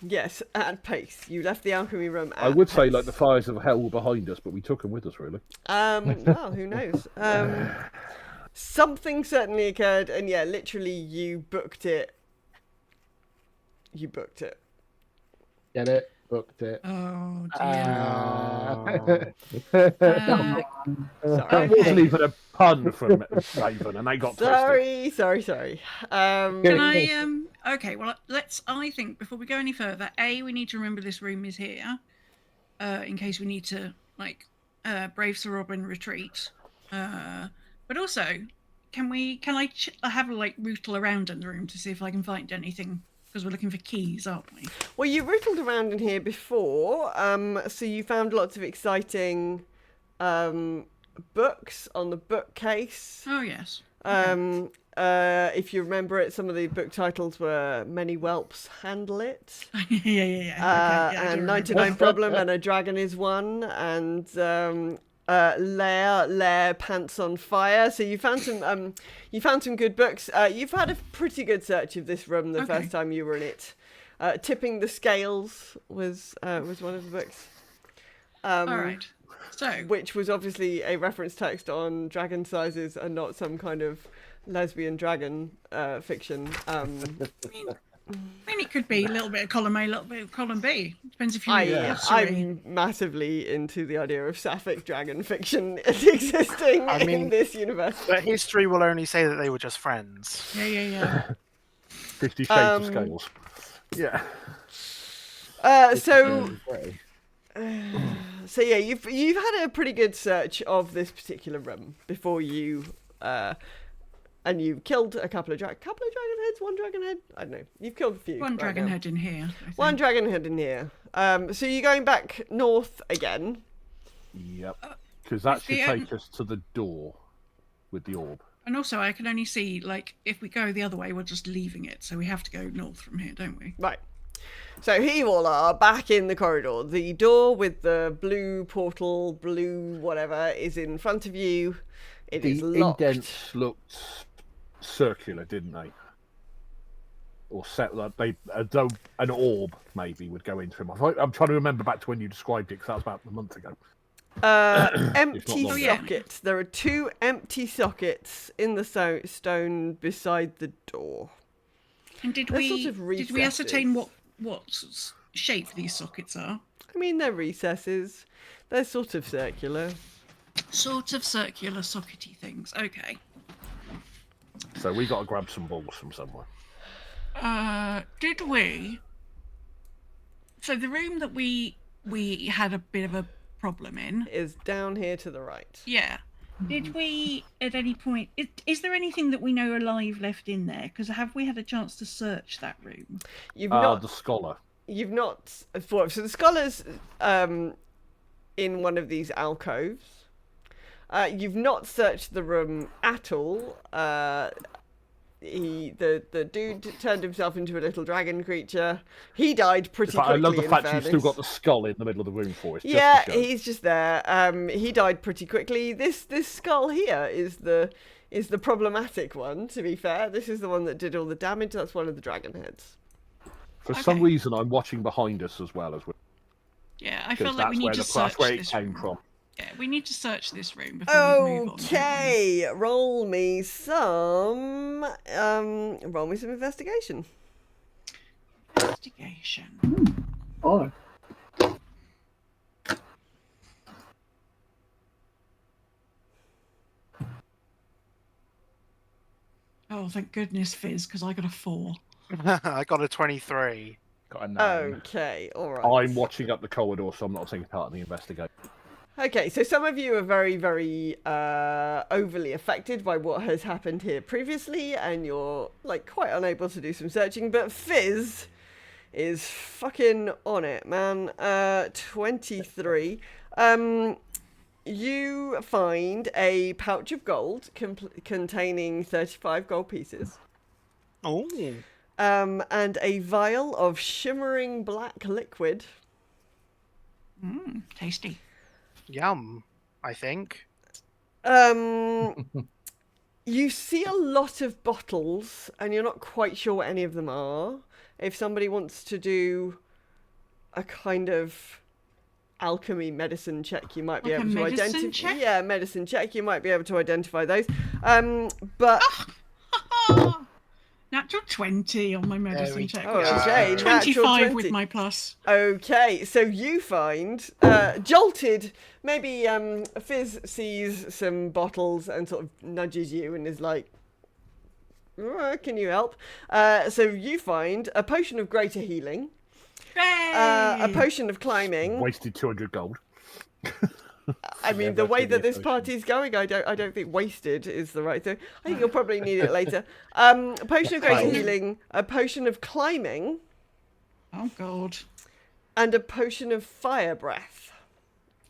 Yes, at pace. You left the alchemy room at I would say, pace. like, the fires of hell were behind us, but we took them with us, really. Well, who knows? Something certainly occurred, and yeah, literally, you booked it. You booked it. Get it? Booked it. Oh dear. Ah. Sorry. That wasn't even a pun from Raven, and they got twisted. Sorry. Can I okay, well I think before we go any further, we need to remember this room is here. In case we need to brave Sir Robin retreat. But also, can I have a rootle around in the room to see if I can find anything? Because we're looking for keys, aren't we? Well, you rootled around in here before, so you found lots of exciting books on the bookcase. Oh yes. If you remember it, some of the book titles were Many Whelps Handle It, yeah. Okay, yeah, I do and remember. 99 Problem, and A Dragon is One, and Lair Pants on Fire. So you found some good books. You've had a pretty good search of this room the Okay. first time you were in it. Tipping the Scales was one of the books. All right. So, Which was obviously a reference text on dragon sizes and not some kind of lesbian dragon fiction. I mean, it could be a little bit of column A, a little bit of column B. Depends if you read glossary. I'm massively into the idea of sapphic dragon fiction existing in this universe. But history will only say that they were just friends. Yeah. 50 Shades of Scales. Yeah. So yeah, you've had a pretty good search of this particular room before you and you killed a couple of dragon heads, one dragon head. I don't know. You've killed a few. One dragon head in here. I think. One dragon head in here. So you're going back north again. Yep. Because that should take us to the door with the orb. And also, I can only see, like, if we go the other way, we're just leaving it. So we have to go north from here, don't we? Right. So here you all are, back in the corridor. The door with the blue portal, blue whatever, is in front of you. It is locked. The indents looked circular, didn't they? Or set like though an orb maybe would go into them. I'm trying to remember back to when you described it, because that was about a month ago. Empty longer. sockets. There are 2 empty sockets in the stone beside the door. And did They're we sort of did we ascertain what shape these sockets are? I mean, they're recesses. They're sort of circular. Sort of circular sockety things. Okay. So we got to grab some balls from somewhere. Did we? So the room that we had a bit of a problem in Is down here to the right. Yeah. Did we at any point? Is there anything that we know alive left in there? Because have we had a chance to search that room? You've not. The scholar. You've not. So the scholar's in one of these alcoves. You've not searched the room at all. The dude turned himself into a little dragon creature. He died pretty quickly. I love the in fact fairness. you've still got the skull in the middle of the room for us. Yeah, just to show. he's just there. He died pretty quickly. This skull here is the problematic one. To be fair, this is the one that did all the damage. That's one of the dragon heads. For some reason, I'm watching behind us as well as we. Yeah, I feel like we need to search that's where it this came room. from. Yeah, we need to search this room before we move on. Okay, roll me some investigation. Investigation. Or Oh, thank goodness, Fizz, because I got a 4. I got a 23. Got a 9. Okay, all right. I'm watching up the corridor, so I'm not taking part in the investigation. Okay, so some of you are very, very overly affected by what has happened here previously, and you're like quite unable to do some searching. But Fizz is fucking on it, man. 23. You find a pouch of gold containing 35 gold pieces. Oh. And a vial of shimmering black liquid. Tasty. Yum, I think. You see a lot of bottles, and you're not quite sure what any of them are. If somebody wants to do a kind of alchemy medicine check, you might be able to identify. Yeah, medicine check. You might be able to identify those. But. Natural 20 on my medicine check. Oh, Which okay. is Natural 25 20. with my plus. Okay, so you find, jolted, maybe Fizz sees some bottles and sort of nudges you and is like, can you help? So you find a potion of greater healing, a potion of climbing. Wasted 200 gold. I mean, the way that this party's going, I don't think wasted is the right thing. I think you'll probably need it later. A potion of greater healing, a potion of climbing. Oh, God. And a potion of fire breath.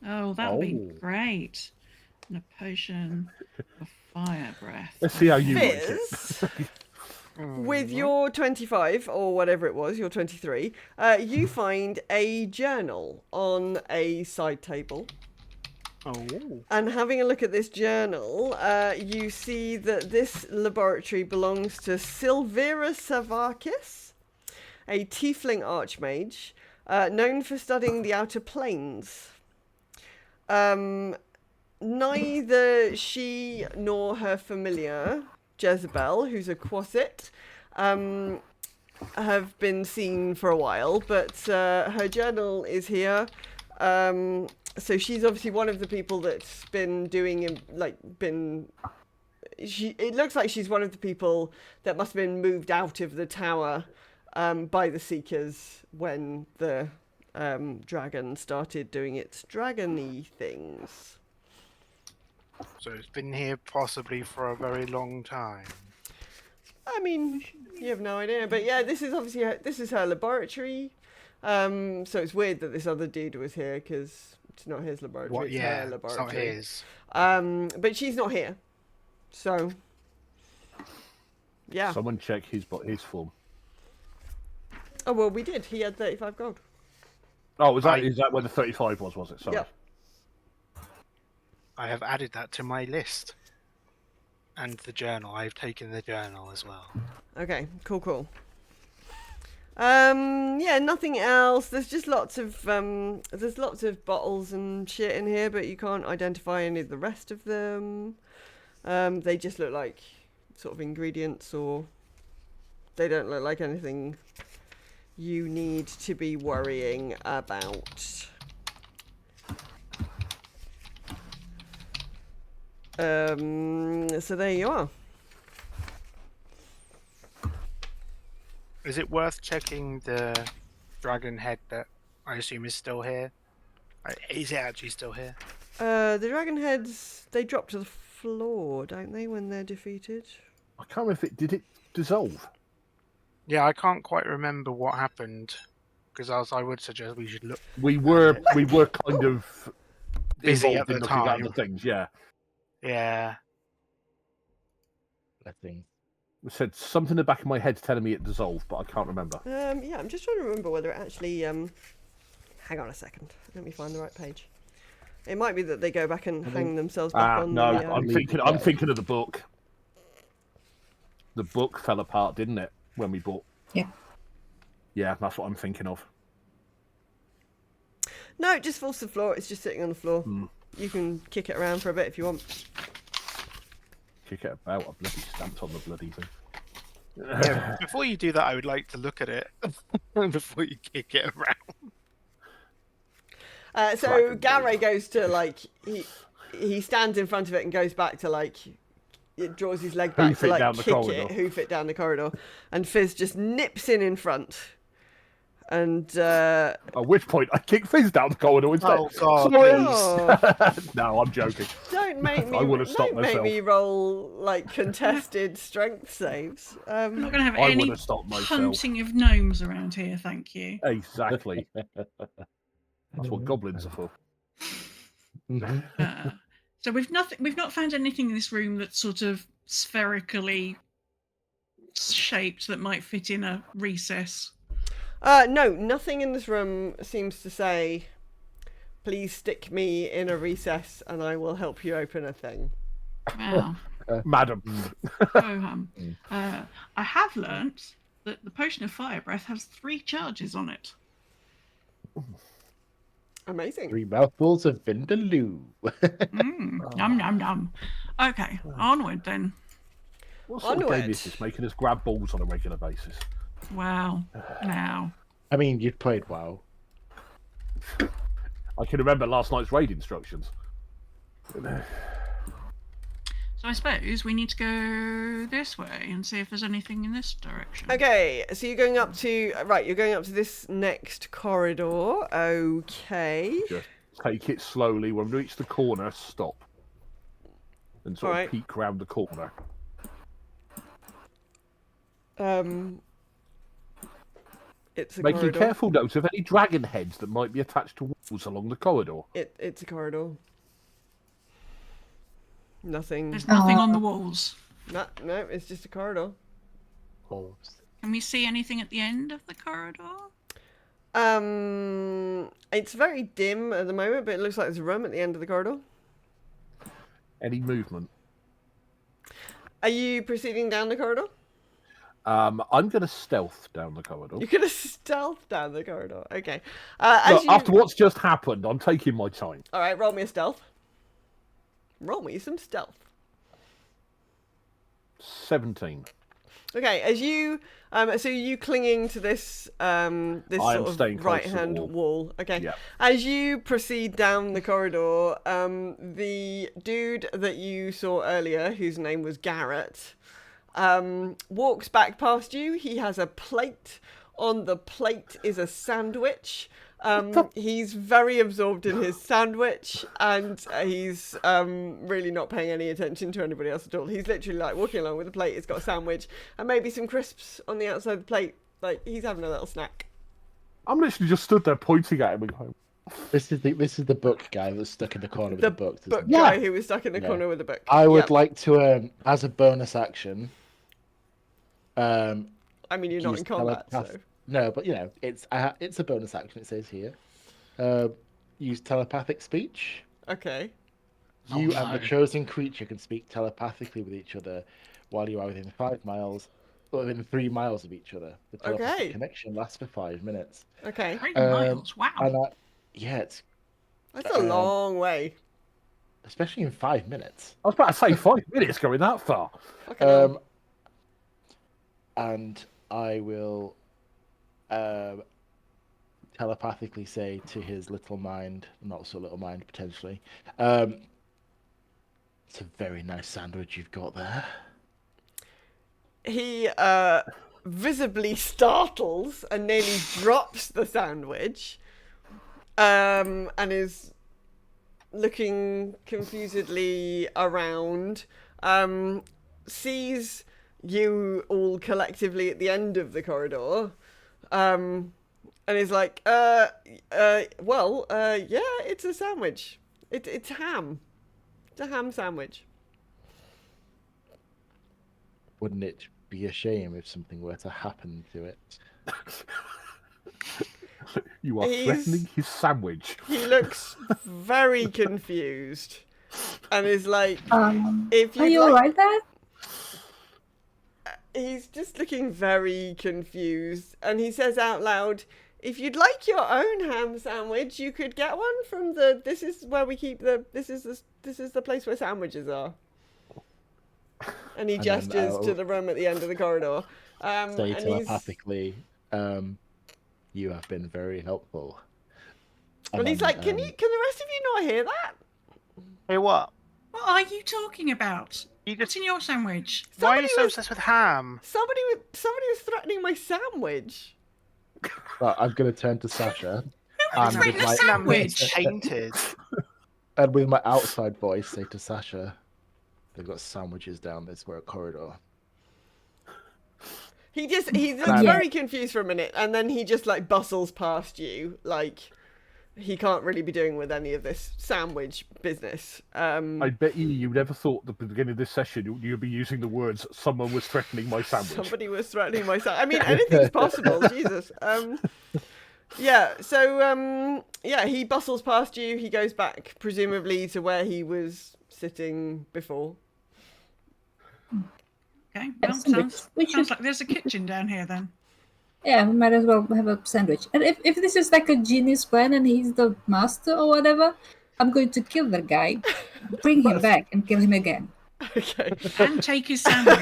Oh, that would be great. And a potion of fire breath. Let's see how you like it. Fizz, with your 25, or whatever it was, your 23, you find a journal on a side table. Oh. And having a look at this journal, you see that this laboratory belongs to Silvira Savakis, a tiefling archmage, known for studying the outer planes. Neither she nor her familiar, Jezebel, who's a Quasit, have been seen for a while, but her journal is here. So she's obviously one of the people that's been doing, it looks like she's one of the people that must have been moved out of the tower by the Seekers when the dragon started doing its dragon-y things. So it's been here possibly for a very long time. I mean, you have no idea, but yeah, this is obviously this is her laboratory. So it's weird that this other dude was here because it's not his laboratory. What? It's Yeah, her it's laboratory. not his. But she's not here. So yeah. Someone check his form. Oh well, we did. He had 35 gold. Oh, is that where the 35 was it? Sorry. Yep. I have added that to my list. And the journal. I've taken the journal as well. Okay, cool. Yeah, nothing else. There's just lots of bottles and shit in here, but you can't identify any of the rest of them. They just look like sort of ingredients, or they don't look like anything you need to be worrying about. So there you are. Is it worth checking the dragon head that I assume is still here? Is it actually still here? The dragon heads, they drop to the floor, don't they, when they're defeated? I can't remember if did it dissolve. Yeah, I can't quite remember what happened. Because I would suggest we should look. We were kind of Busy involved at in the looking at time. the things. Yeah. Yeah. I think. It said something in the back of my head telling me it dissolved, but I can't remember. Yeah, I'm just trying to remember whether it actually. Hang on a second. Let me find the right page. It might be that they go back and hang themselves back on no, the. I'm thinking of the book. The book fell apart, didn't it, when we bought? Yeah. Yeah, that's what I'm thinking of. No, it just falls to the floor. It's just sitting on the floor. You can kick it around for a bit if you want. Kick it about. I bloody stamped on the bloody thing. Yeah. Before you do that, I would like to look at it before you kick it around. So Gary goes to he stands in front of it and goes back to it draws his leg back Hoof it to down the kick corridor. it, hoof it down the corridor, and Fizz just nips in front, and At which point I kick Fizz down the corridor instead. Oh God! oh, No, I'm joking. don't make me I would have stopped don't make myself. me roll contested strength saves. I'm not going to have I would any have stopped myself. hunting of gnomes around here, thank you. Exactly. That's what goblins are for. So we've not found anything in this room that's sort of spherically shaped that might fit in a recess. No, nothing in this room seems to say, "Please stick me in a recess, and I will help you open a thing." Wow. Madam. I have learnt that the potion of fire breath has 3 charges on it. Amazing. 3 mouthfuls of Vindaloo. Yum yum yum. Okay, onward then. What sort of game Onward. is this, making us grab balls on a regular basis? Wow. Now. I mean, you'd played WoW. I can remember last night's raid instructions. So I suppose we need to go this way and see if there's anything in this direction. Okay, so you're going up to You're going up to this next corridor. Okay. Just take it slowly. When we reach the corner, stop. And sort Alright. of peek round the corner. It's a Making corridor. careful note of any dragon heads that might be attached to walls along the corridor. It's a corridor. Nothing. There's nothing on the walls. No, it's just a corridor. Can we see anything at the end of the corridor? It's very dim at the moment, but it looks like there's a room at the end of the corridor. Any movement? Are you proceeding down the corridor? I'm going to stealth down the corridor. You're gonna stealth down the corridor. Okay. Look, after what's just happened, I'm taking my time. All right, roll me a stealth. Roll me some stealth. 17. Okay, as you so you clinging to this this I am sort staying of close right to the hand wall. wall. Okay. Yeah. As you proceed down the corridor, the dude that you saw earlier, whose name was Garrett, walks back past you. He has a plate. On the plate is a sandwich. He's very absorbed in his sandwich, and he's really not paying any attention to anybody else at all. He's literally like walking along with a plate. It's got a sandwich and maybe some crisps on the outside of the plate. Like he's having a little snack. I'm literally just stood there pointing at him and going, This is the book guy that's stuck in the corner with the book. Book isn't it? guy who was stuck in the corner with a book. I would Yep. like to, as a bonus action. I mean, you're not use in combat, telepath- so. No, but it's a bonus action. It says here. Use telepathic speech. Okay. You and the chosen creature can speak telepathically with each other while you are within 5 miles, or within 3 miles of each other. The telepathic Okay. connection lasts for 5 minutes. Okay. 3 miles. Wow. And it's That's a long way. especially in 5 minutes. I was about to say 5 minutes going that far. Fucking hell. And I will telepathically say to his little mind, not so little mind potentially, it's a very nice sandwich you've got there. He visibly startles and nearly drops the sandwich, and is looking confusedly around, sees you all collectively at the end of the corridor, and is like, yeah, it's a sandwich. It's ham. It's a ham sandwich. Wouldn't it be a shame if something were to happen to it? You are He's- threatening his sandwich. He looks very confused, and is like, if Are you'd you like- alright there? he's just looking very confused, and he says out loud, if you'd like your own ham sandwich, you could get one from the, this is where we keep the, this is the place where sandwiches are. And he And then gestures to I'll- the room at the end of the corridor. Say And he's, telepathically, you have been very helpful. and he's then, like, can the rest of you not hear that? Hey, what? What are you talking about? You What's in your sandwich? Why are Somebody you so was- obsessed with ham? Somebody was threatening my sandwich. Well, I'm going to turn to Sasha. was and threatening with a my- sandwich? Tainted. And with my outside voice, say to Sasha, they've got sandwiches down this corridor. He looks Yeah. very confused for a minute, and then he just like bustles past you, like he can't really be doing with any of this sandwich business. I bet you never thought at the beginning of this session you'd be using the words "someone was threatening my sandwich." Somebody was threatening my sandwich. I mean, anything's possible. Jesus. Yeah. So yeah, he bustles past you. He goes back, presumably to where he was sitting before. Okay, well, Sandwich. sounds like there's a kitchen down here then. Yeah, we might as well have a sandwich. And if this is like a genius plan and he's the master or whatever, I'm going to kill that guy, bring him back, and kill him again. Okay. And take his sandwich.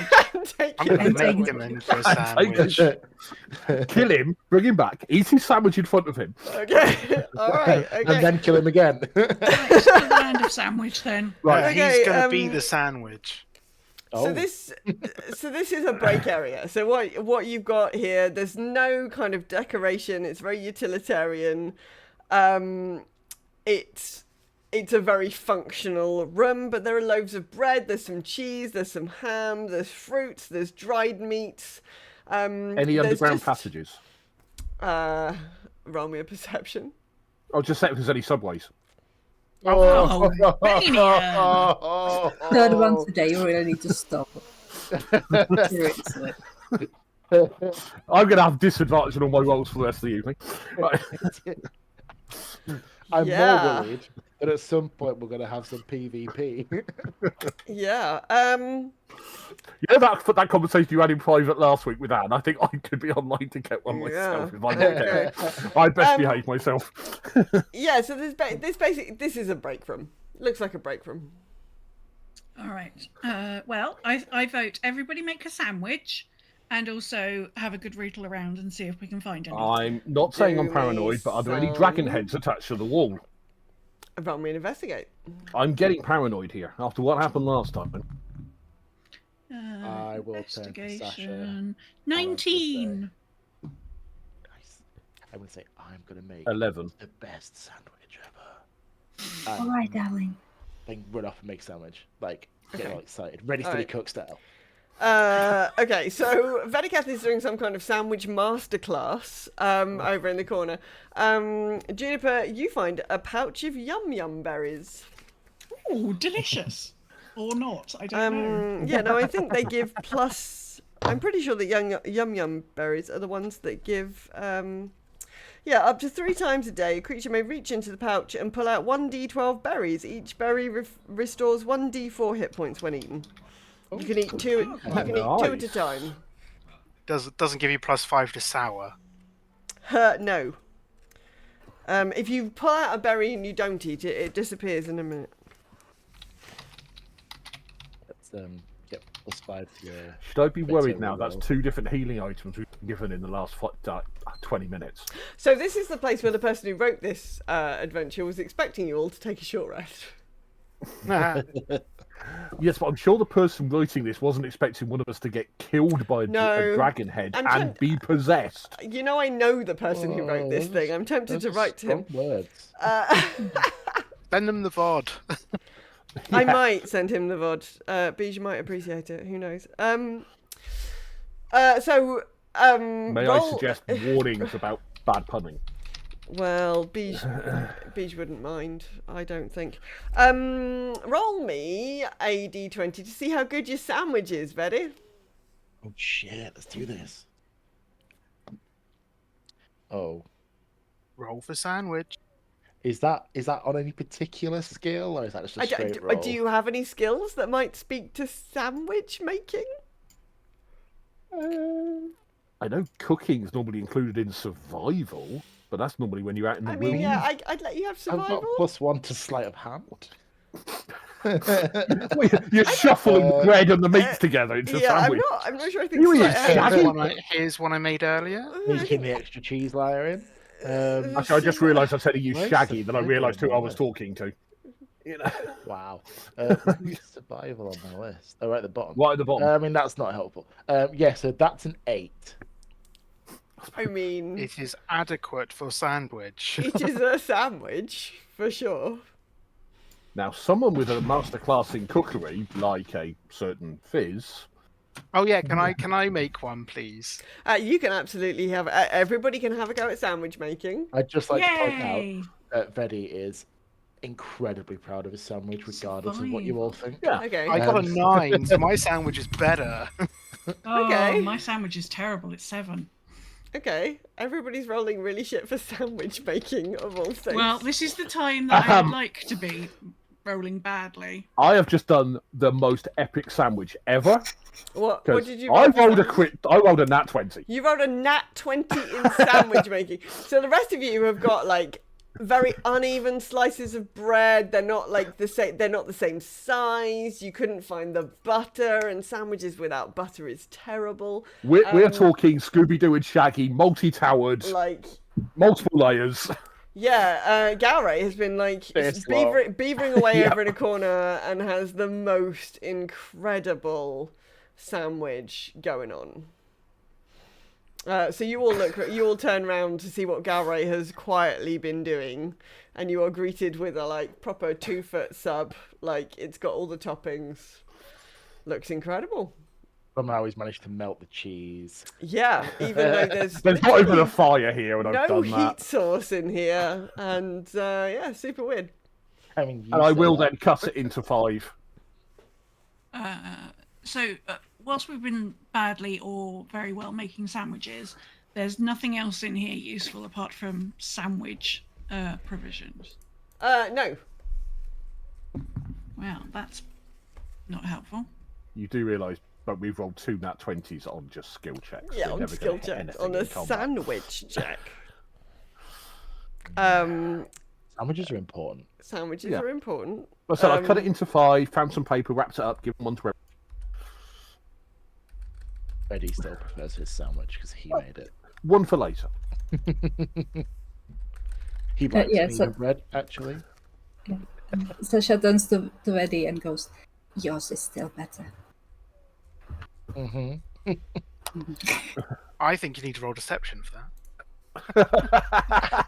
Take I'm your going to make sandwich. them into a And sandwich. Kill him, bring him back, eat his sandwich in front of him. Okay. All right. Okay. And then kill him again. Right, it's the land of sandwich then. Right. Okay, He's going to be um, the sandwich. So this is a break area. So what you've got here, there's no kind of decoration. It's very utilitarian. It's a very functional room, but there are loaves of bread. There's some cheese. There's some ham. There's fruits. There's dried meats. Any there's underground just, passages? Roll me a perception. I'll just say if there's any subways. Oh, Mania. Third one today, you really need to stop. Seriously. I'm going to have disadvantage on all my rolls for the rest of the evening. Right. I'm Yeah. more worried But at some point, we're going to have some PvP. Yeah. You know that conversation you had in private last week with Anne? I think I could be online to get one myself Yeah. if I want to. I'd best behave myself. Yeah. So this is a break room. Looks like a break room. All right. Well, I vote everybody make a sandwich, and also have a good rootle around and see if we can find anything. I'm not saying I'm Do paranoid, me but are there any dragon some- heads attached to the wall? Roll me an investigate. I'm getting paranoid here after what happened last time. I will turn to Sasha. Investigation. 19. Nice. I would say I'm going to make 11. the best sandwich ever. All right, darling. Then run off and make a sandwich. Like, get Okay. all excited. Ready, All steady, right. cook style. Okay, so Vedikath is doing some kind of sandwich masterclass over in the corner. Juniper, you find a pouch of yum berries. Ooh, delicious. Or not, I don't know. Yeah, no, I think they give plus. I'm pretty sure that yum berries are the ones that give. Up to 3 times a day, a creature may reach into the pouch and pull out 1d12 berries. Each berry restores 1d4 hit points when eaten. You can eat two. You can eat 2 at a Nice. time. Doesn't give you +5 to sour. No. If you pull out a berry and you don't eat it, it disappears in a minute. That's, +5 to your... Should I be worried Better now? That's roll. 2 different healing items we've been given in the last 20 minutes. So this is the place where the person who wrote this adventure was expecting you all to take a short rest. Yes, but I'm sure the person writing this wasn't expecting one of us to get killed by a No. dragon head I'm and be possessed. You know, I know the person who wrote this thing. I'm tempted to write to him. Words. Send them the VOD. I might send him the VOD. Bijou might appreciate it. Who knows? May I roll- suggest warnings about bad punning? Well, Bijou wouldn't mind, I don't think. Roll me a d20 to see how good your sandwich is, Betty. Oh shit, let's do this. Oh. Roll for sandwich. Is that on any particular skill, or is that just a straight roll? Do you have any skills that might speak to sandwich making? I know cooking is normally included in survival, but that's normally when you're out in the I mean, wilderness. yeah, I'd let you have I've got survival. +1 to sleight of hand. You're shuffling the bread and the meats together into a Yeah, sandwich. I'm not sure I think You sleight eat of hand- shaggy? Here's one I made earlier. Making the extra cheese layer in. Actually, I just realised I said he used Where's Shaggy, the then I realised who I was flipping talking to. You know, Wow. Survival on my list. Oh, right at the bottom. right at the bottom. I mean, that's not helpful. Yeah, so that's an 8. I mean, It is adequate for sandwich. it is a sandwich for sure. Now, someone with a masterclass in cookery, like a certain Fizz, Oh yeah, can I make one, please? You can absolutely have. Everybody can have a go at sandwich making. I'd just like to point Yay! out that Vedi is incredibly proud of his sandwich, regardless of what you all think. yeah, Okay. I got a 9, so my sandwich is better. Oh, Okay. my sandwich is terrible. It's 7. Okay. Everybody's rolling really shit for sandwich making of all things. Well, this is the time that I would like to be rolling badly. I have just done the most epic sandwich ever. what 'Cause did you? I roll for rolled a sandwich? crit. I rolled a nat 20. You rolled a nat 20 in sandwich making. So the rest of you have got like very uneven slices of bread. They're not like the same. They're not the same size. You couldn't find the butter, and sandwiches without butter is terrible. We're talking Scooby Doo and Shaggy, multi-towered, Like, multiple layers. yeah, Galray has been like This lot. beavering away Yep. over in a corner and has the most incredible sandwich going on. So you all turn round to see what Galray has quietly been doing, and you are greeted with a like proper 2-foot sub. Like, it's got all the toppings. Looks incredible. Somehow he's managed to melt the cheese. Yeah, even though there's There's not even a fire here, and I've no done heat that. source in here, and yeah, super weird. I mean, you And I say will that. then cut it into 5. So, whilst we've been badly or very well making sandwiches, there's nothing else in here useful apart from sandwich provisions. No. Well, that's not helpful. You do realise, but we've rolled 2 nat 20s on just skill checks. Yeah, We're on never skill gonna hit check, anything on a in combat. sandwich check. Sandwiches are important. Sandwiches Yeah. are important. Well, so I cut it into 5, found some paper, wrapped it up, given one to everyone. Eddie still prefers his sandwich because he made it. One for later. He likes yeah, medium bread, actually. Sasha turns to Eddie and goes, "Yours is still better." Mm-hmm. I think you need to roll deception for that.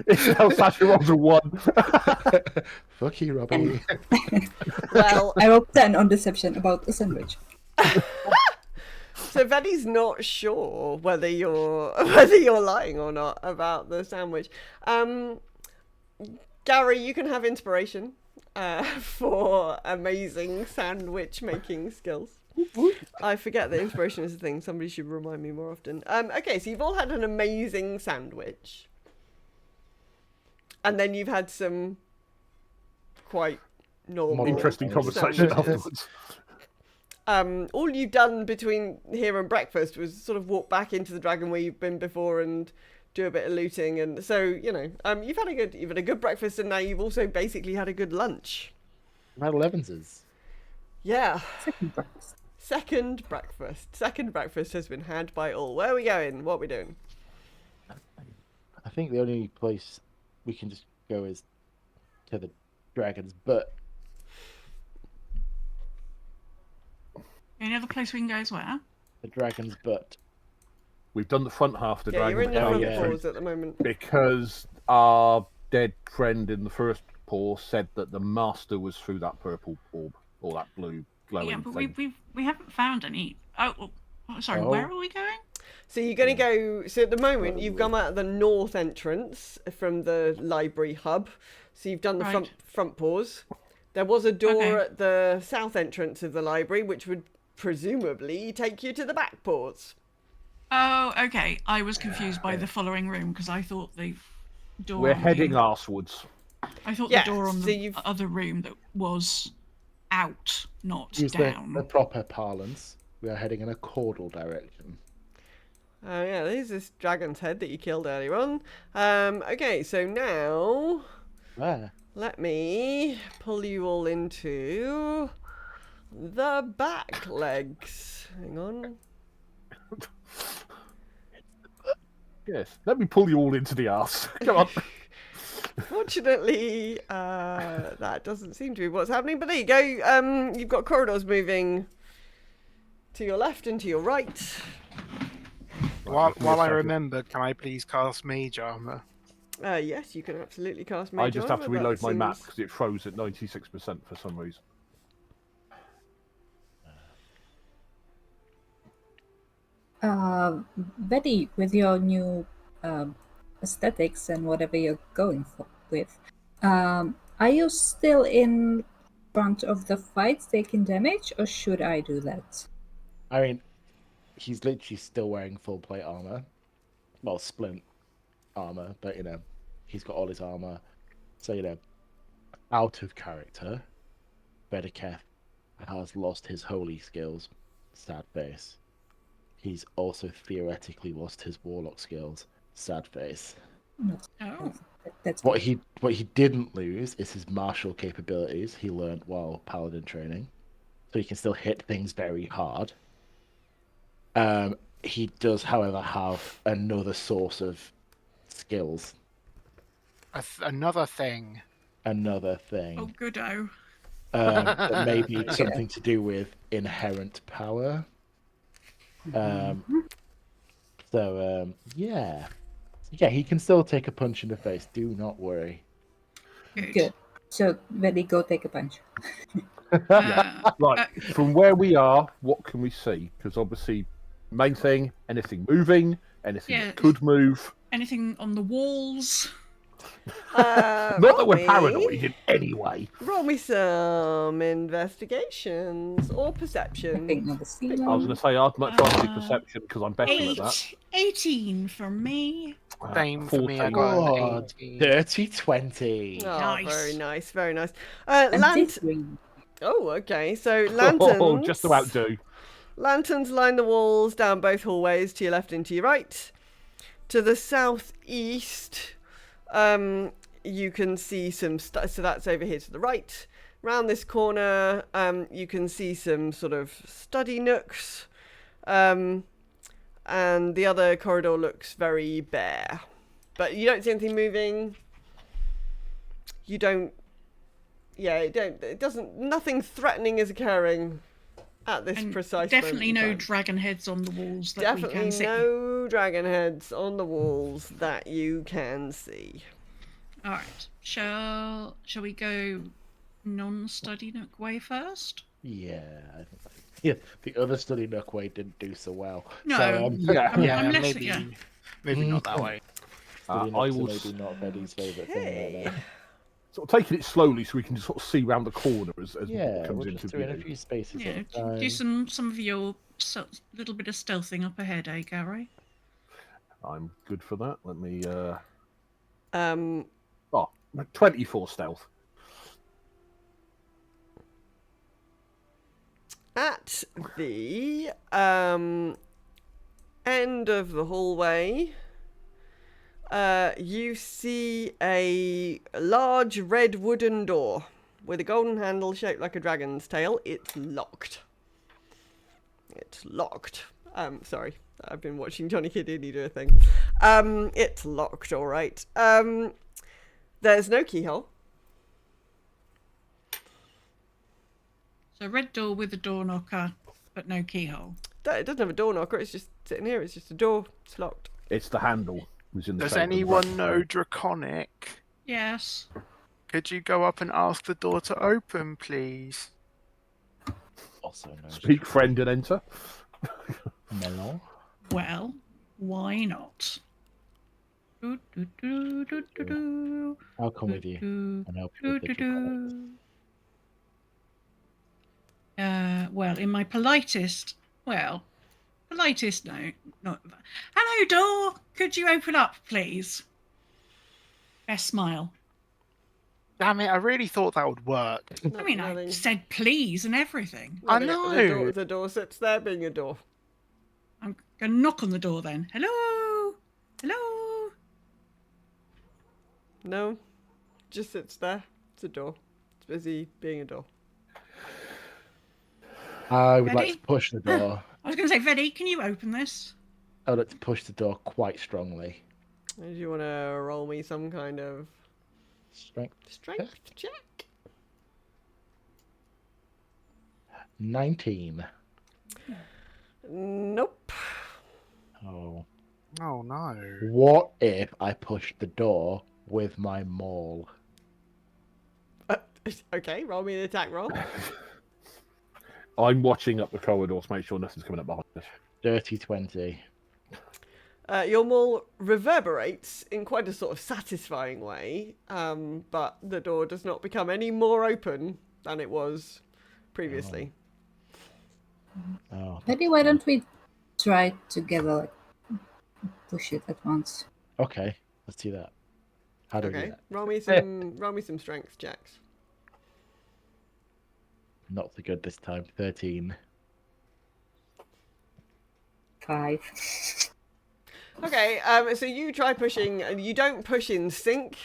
It's how Sasha rolls a 1. Fuck you, Robbie. Well, I rolled 10 on deception about a sandwich. so Veddy's not sure whether you're lying or not about the sandwich. Gary, you can have inspiration for amazing sandwich making skills. I forget that inspiration is a thing. Somebody should remind me more often. Okay, so you've all had an amazing sandwich. And then you've had some quite normal... Interesting conversation sandwiches. afterwards. All you've done between here and breakfast was sort of walk back into the dragon where you've been before and do a bit of looting, and so you've had a good breakfast, and now you've also basically had a good lunch. About 11s. Yeah. Second breakfast. Second breakfast has been had by all. Where are we going? What are we doing? I think the only place we can just go is to the dragon's butt. Any other place we can go is where? The dragon's butt. We've done the front half of the Yeah, dragon. you're in the Oh, front yeah. paws at the moment. Because our dead friend in the first paw said that the master was through that purple orb, or that blue glowing Yeah, but thing. we haven't found any. Sorry. Oh. Where are we going? So you're going to go... So at the moment, you've come out of the north entrance from the library hub. So you've done the Right. front paws. There was a door Okay. at the south entrance of the library, which would presumably take you to the back paws. Oh, okay. I was confused by the following room because I thought the door. We're on heading the, arsewards. I thought Yeah, the door on so the you've- other room that was out, not Use down. the proper parlance. We are heading in a caudal direction. Oh yeah, there's this dragon's head that you killed earlier on. Okay, so now Where? let me pull you all into the back legs. Hang on. Yes. Let me pull you all into the arse. Come on. Fortunately, that doesn't seem to be what's happening. But there you go. You've got corridors moving to your left and to your right. While give me a I second. remember, can I please cast Mage Armor? Yes, you can absolutely cast I Mage just have to Armor, reload that my map seems- because it froze at 96% for some reason. Betty, with your new aesthetics and whatever you're going with, are you still in front of the fight taking damage, or should I do that? I mean, he's literally still wearing full plate armor. Well, splint armor, but he's got all his armor. So, out of character, Bedeketh has lost his holy skills. Sad face. He's also theoretically lost his warlock skills. Sad face. No, Oh. that's What he didn't lose is his martial capabilities he learned while paladin training, so he can still hit things very hard. He does, however, have another source of skills. Another thing. Another thing Oh, good-o. that may be something to do with inherent power. Yeah, he can still take a punch in the face. Do not worry. good. So, Betty, go take a punch. Right, from where we are, what can we see? Because obviously, main thing, anything moving, anything Yeah. that could move. Anything on the walls? Not that we're paranoid in any way. Roll me some investigations or perception. Nothing on the I was ceiling. going to say I'd much rather do perception because I'm better at that. 18 from me. Same for me. I 14. got Oh, an 18. dirty 20. Oh, Nice. very nice, very nice. And this ring. Oh, okay. So Oh, lanterns. just about do. Lanterns line the walls down both hallways to your left and to your right. To the southeast, you can see some so that's over here to the right. Round this corner, you can see some sort of study nooks. And the other corridor looks very bare. But you don't see anything moving. You don't... Yeah, it doesn't... Nothing threatening is occurring at this And precise definitely moment in no time. dragon heads on the walls that we Definitely can see. no dragon heads on the walls that you can see. All right. Shall we go non-study nook way first? Yeah, I think yeah, the other study nook way didn't do so well. No. So, Yeah. I'm less- maybe, yeah. maybe not that way. study I nooks are will maybe not Betty's favourite thing right Okay. now. sort of taking it slowly so we can just sort of see round the corner as Yeah, more comes we're into just doing a view. few spaces Yeah. at a time. Do some of your little bit of stealthing up ahead, eh, Gary? I'm good for that. Let me. Um, 24 stealth. at the end of the hallway, you see a large red wooden door with a golden handle shaped like a dragon's tail. It's locked. It's locked. Sorry, I've been watching Johnny Houdini do a thing. It's locked, all right. There's no keyhole. So red door with a door knocker, but no keyhole. It doesn't have a door knocker. It's just sitting here. It's just a door. It's locked. It's the handle. Who's in the Does shape of the anyone dragon. know Draconic? Yes. Could you go up and ask the door to open, please? Also, no. Speak friend and enter. Melon. Well, why not? Do, do, do, do, do, do, I'll come with you do, and help do, you with do, the Draconics. do. Well, in my politest note, not. Hello, door. Could you open up, please? Best smile. Damn it, I really thought that would work. I mean, I Nothing. said please and everything. I Nothing. know. The door sits there being a door. I'm gonna knock on the door then. Hello, hello. No, just sits there. It's a door. It's busy being a door. I would like Ready? to push the door. I was gonna say, Veddy, can you open this? I would like to push the door quite strongly. Do you want to roll me some kind of Strength strength check? 19. Nope. Oh. Oh no. What if I push the door with my maul? Okay, roll me an attack roll. I'm watching up the corridor to make sure nothing's coming up behind us. Dirty 20. Your maul reverberates in quite a sort of satisfying way, but the door does not become any more open than it was previously. Oh. Maybe why don't we try together, like, push it at once? Okay, let's do that. How do we do Okay, that? roll me some strength checks. Not so good this time. 13. 5. Okay, so you try pushing, and you don't push in sync,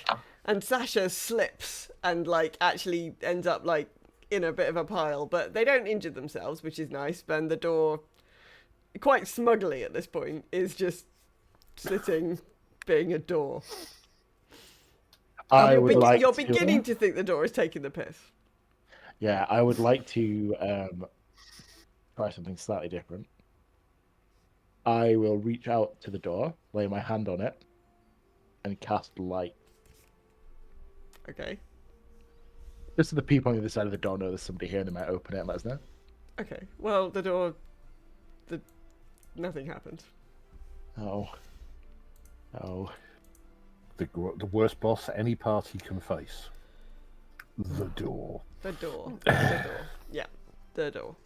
and Sasha slips and like actually ends up like in a bit of a pile, but they don't injure themselves, which is nice. And the door, quite smugly at this point, is just sitting, being a door. I would like You're to, beginning to think the door is taking the piss. Yeah, I would like to try something slightly different. I will reach out to the door, lay my hand on it, and cast light. Okay. Just so the people on the other side of the door know there's somebody here and they might open it and let us know. Okay. Well, the door. Nothing happened. Oh. Oh. The worst boss any party can face. The door. The door. The door. Yeah. The door.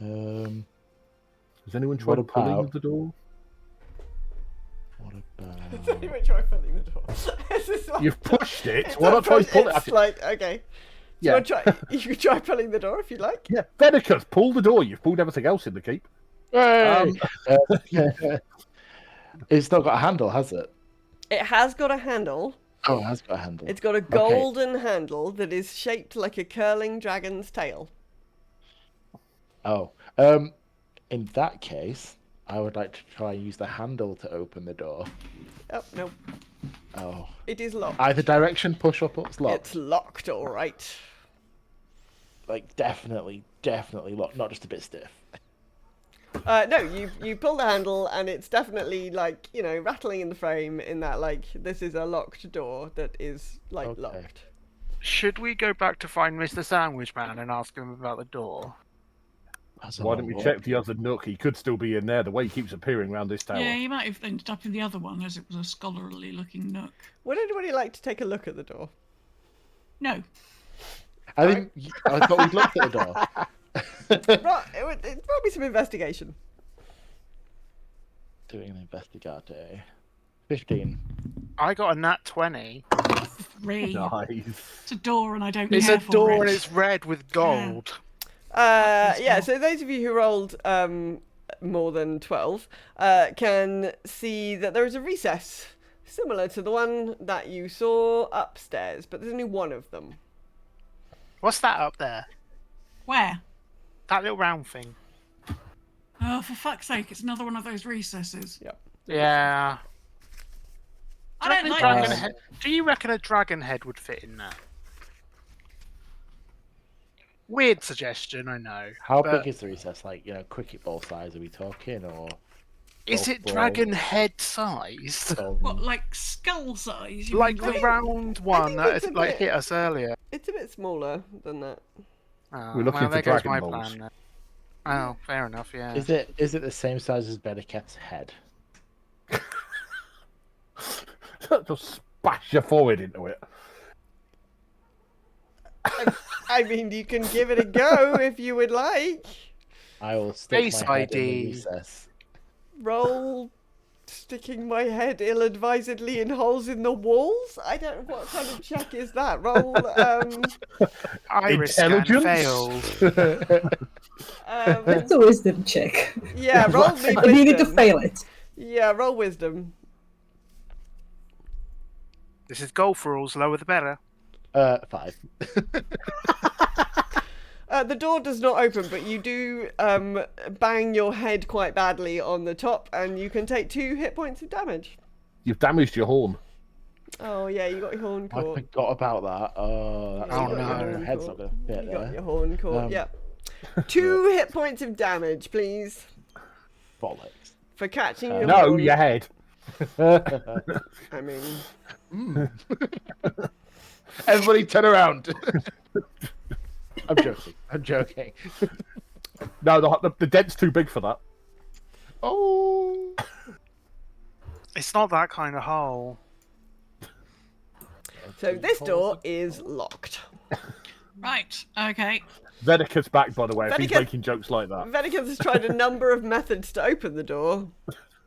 Um, Has anyone What tried pulling about- the door? what Does anyone try pulling the door? This is like- You've pushed it. it's Why not try a- pull it? It's like, okay. Do you, want to try, you can try pulling the door if you like. Yeah, Venicus, pull the door. You've pulled everything else in the keep. Hey! It's not got a handle, has it? It has got a handle. Oh, it has got a handle. It's got a golden handle that is shaped like a curling dragon's tail. Oh, in that case, I would like to try and use the handle to open the door. Oh, no. Oh. It is locked. Either direction, push up, or it's locked. It's locked, all right. Like, definitely locked, not just a bit stiff. No, you pull the handle and it's definitely like, you know, rattling in the frame in that like this is a locked door that is like Okay. locked. Should we go back to find Mr. Sandwich Man and ask him about the door? That's a Why long don't we walk. check the other nook? He could still be in there. The way he keeps appearing around this tower. Yeah, you might have ended up in the other one as it was a scholarly looking nook. Would anybody like to take a look at the door? No. I think I thought we'd looked at the door. Right, it'd probably some investigation. Doing an investigate. 15. I got a nat 20. 3. Nice. It's a door and I don't It's care a for door it. and it's red with gold. Yeah, so those of you who rolled more than 12 can see that there is a recess similar to the one that you saw upstairs, but there's only one of them. What's that up there? Where? That little round thing. Oh, for fuck's sake, it's another one of those recesses. Yep. Yeah. I don't like Dragon this. head... Do you reckon a dragon head would fit in that? Weird suggestion, I know. How but big is the recess? Like, cricket ball size, are we talking? Or is golf it ball? dragon head sized? What, like skull size? You Like mean, the round one think that it's a like bit- hit us earlier. It's a bit smaller than that. Oh, We're looking well, for there goes dragon my balls. plan then. Oh, fair enough, yeah. Is it the same size as Beneket's head? Just smash your forehead into it. I mean, you can give it a go if you would like. I will stick Face my head in ID. the recess. Roll sticking my head ill-advisedly in holes in the walls? I don't know what kind of check is that. Roll Iris scan Intelligence? failed. That's a wisdom check. yeah, roll me You need to wisdom. fail it. Yeah, roll wisdom. This is golf rules, lower the better. 5. The door does not open, but you do bang your head quite badly on the top, and you can take 2 hit points of damage. You've damaged your horn. Oh yeah, you got your horn I caught. forgot about that. Oh, that's Yeah, Oh, you got your no. horn Head's caught. not gonna fit You got there. your horn caught. Um, Yeah. 2 hit points of damage, please, Bollocks. for catching your No, horn. your head. I mean, Everybody turn around. I'm joking. No, the dent's too big for that. Oh. It's not that kind of hole. so this door is locked. Right, okay. Venicus back, by the way, if he's Venicus- making jokes like that. Venicus has tried a number of methods to open the door.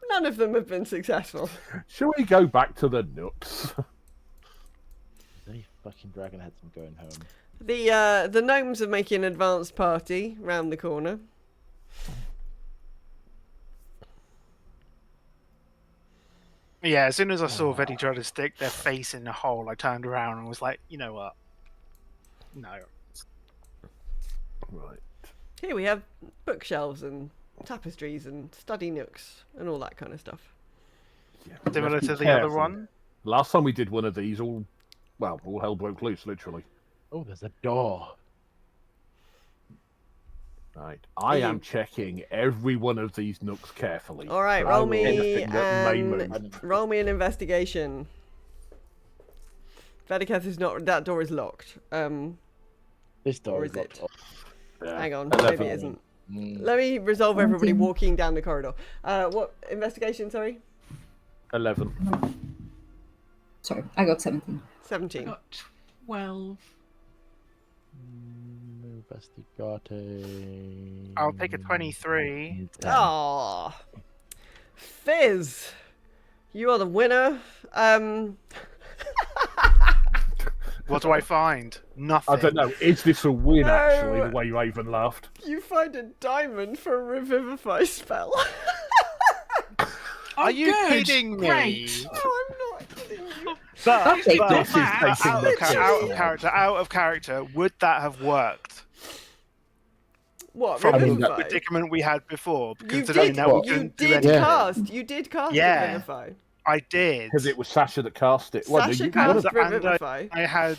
None of them have been successful. Shall we go back to the nooks? Any fucking dragon heads I'm going home. The gnomes are making an advanced party round the corner. Yeah, as soon as I saw Vetti try to stick their face in the hole, I turned around and was like, you know what? No. Right. Here we have bookshelves and tapestries and study nooks and all that kind of stuff. Yeah, we Similar must be to the other careful. one. Last time we did one of these, all hell broke loose, literally. Oh, there's a door. Right. I am checking every one of these nooks carefully. All right, for roll me anything that may move. an investigation. Vediceth is not. That door is locked. This door Or is is it? locked. Yeah. Hang on, 11. maybe it isn't. Mm. Let me resolve everybody 17. walking down the corridor. What investigation? Sorry, 11. Sorry, I got 17. 17. Got 12. Investigate. I'll take a 23. Ah, Fizz. You are the winner. What do I find? Nothing. I don't know. Is this a win, actually, No. the way Raven laughed? You find a diamond for a revivify spell. Oh, Are you good. kidding me? Great. No, I'm not kidding you. But, This is but This is that. taking the piss. out of character, would that have worked? What, From the revivify? predicament we had before, You considering did, that we What? you couldn't do did anything. cast. You did cast Yeah. revivify. I did. Because it was Sasha that cast it. Well, Sasha you- cast and, revivify. I had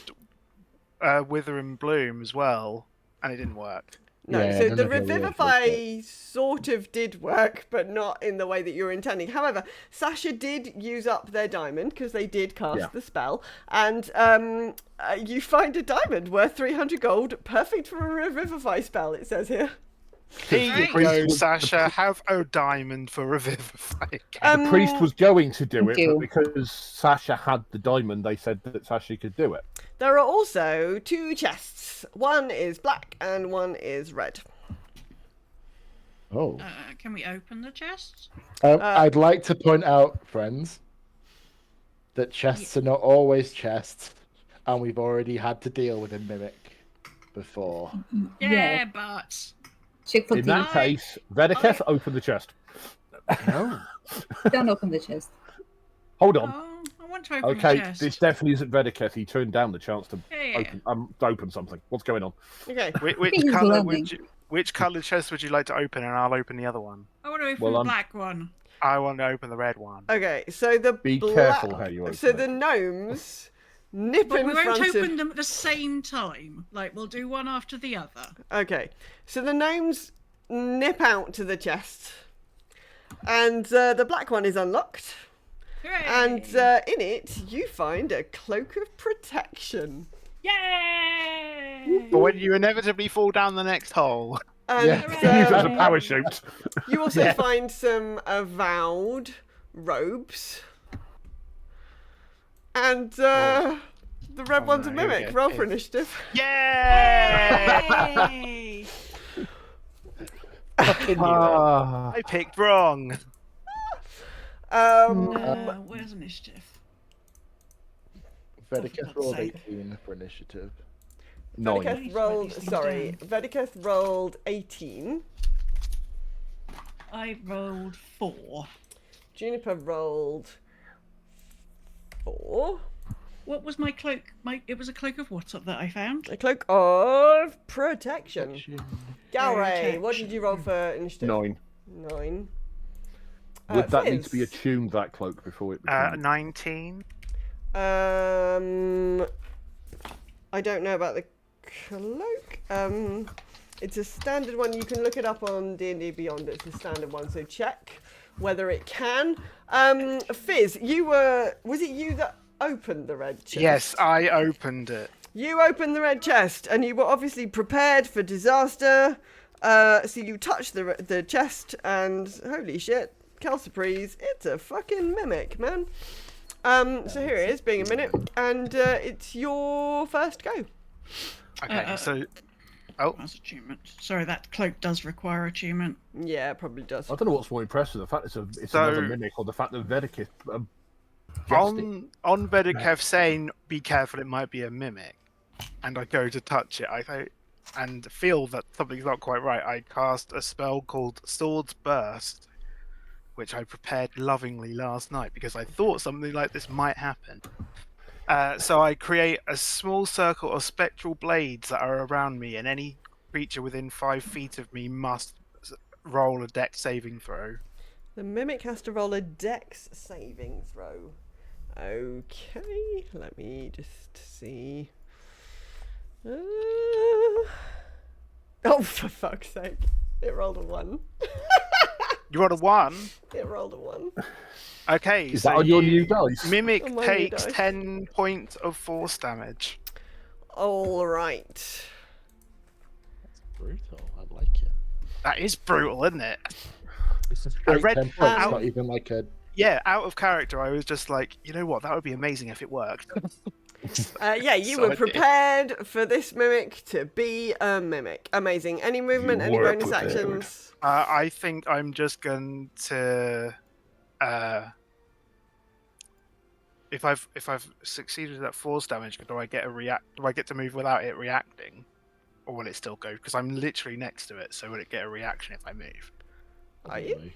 Wither and Bloom as well, and it didn't work. No, Yeah, so none the of your words revivify sort of did work, but not in the way that you were intending. However, Sasha did use up their diamond because they did cast Yeah. the spell, and you find a diamond worth 300 gold, perfect for a revivify spell. It says here. Here you Great. go, Sasha. Have a diamond for Revivify. The priest was going to do it, Thank but you. because Sasha had the diamond, they said that Sasha could do it. There are also 2 chests. One is black and one is red. Oh. Can we open the chest? I'd like to point out, friends, that chests are not always chests, and we've already had to deal with a mimic before. Yeah, but Check for In that tea. case, Vedeketh, open the chest. No. Don't open the chest. Hold on. oh, I want to open the Okay, chest. this definitely isn't Vedeketh. He turned down the chance to Yeah. open something. What's going on? Okay. Which He's color loving. which color chest would you like to open, and I'll open the other one. I want to open Well, the I'm- black one. I want to open the red one. Okay, so the Be careful how you open So it. the gnomes nip But in we won't front open of. them at the same time. Like, we'll do one after the other. Okay, so the gnomes nip out to the chest, and the black one is unlocked, Hooray! and in it you find a cloak of protection. Yay! But when you inevitably fall down the next hole, And Yeah. Use it as a um, parachute. you also Yeah. find some avowed robes, and the red Oh, one's a no, here we mimic. go. Roll for initiative. yay! Yay! Fucking knew it. I picked wrong. Where's initiative? Vedeketh God's rolled sake. 18 for initiative. 9. Vedeketh- Vedeketh rolled. Write these things Sorry, down. Vedeketh rolled 18. I rolled 4. Juniper rolled 4. What was my cloak? It was a cloak of what that I found? A cloak of protection. Galray, what did Protection. you roll for initiative? 9. 9. Would that need to be Fizz. attuned, that cloak, before it becomes... 19. I don't know about the cloak. It's a standard one. You can look it up on D&D Beyond. It's a standard one, so check whether it can. Fizz, was it you that opened the red chest? Yes, I opened it. You opened the red chest, and you were obviously prepared for disaster. So you touched the chest, and holy shit, Calciprese, it's a fucking mimic, man. So here it is, being a minute, and it's your first go. Okay, so oh, That's achievement. Sorry, that cloak does require achievement. Yeah, it probably does. I don't know what's more impressive, the fact it's So- another mimic, or the fact that Vedekith guessed it. on Vedeketh saying, "Be careful, it might be a mimic," and I go to touch it, and feel that something's not quite right. I cast a spell called Sword's Burst, which I prepared lovingly last night because I thought something like this might happen. So I create a small circle of spectral blades that are around me, and any creature within 5 feet of me must roll a dex saving throw. The mimic has to roll a dex saving throw. Okay, let me just see. Oh, for fuck's sake. It rolled a 1. You rolled a 1. It rolled a 1. Okay, Is so that on your you- new dice? Mimic On my new takes dice. 10 points of force damage. Alright. Brutal. I like it. That is brutal, isn't it? It's a straight read 10 points, out- not even like a. Yeah, out of character, I was just like, you know what, that would be amazing if it worked. Yeah, you So were I did. prepared for this mimic to be a mimic. Amazing. Any movement, You any were bonus prepared. actions? I think I'm just going to if I've succeeded at force damage, do I get to move without it reacting, or will it still go? Because I'm literally next to it, so will it get a reaction if I move? Are you? Probably.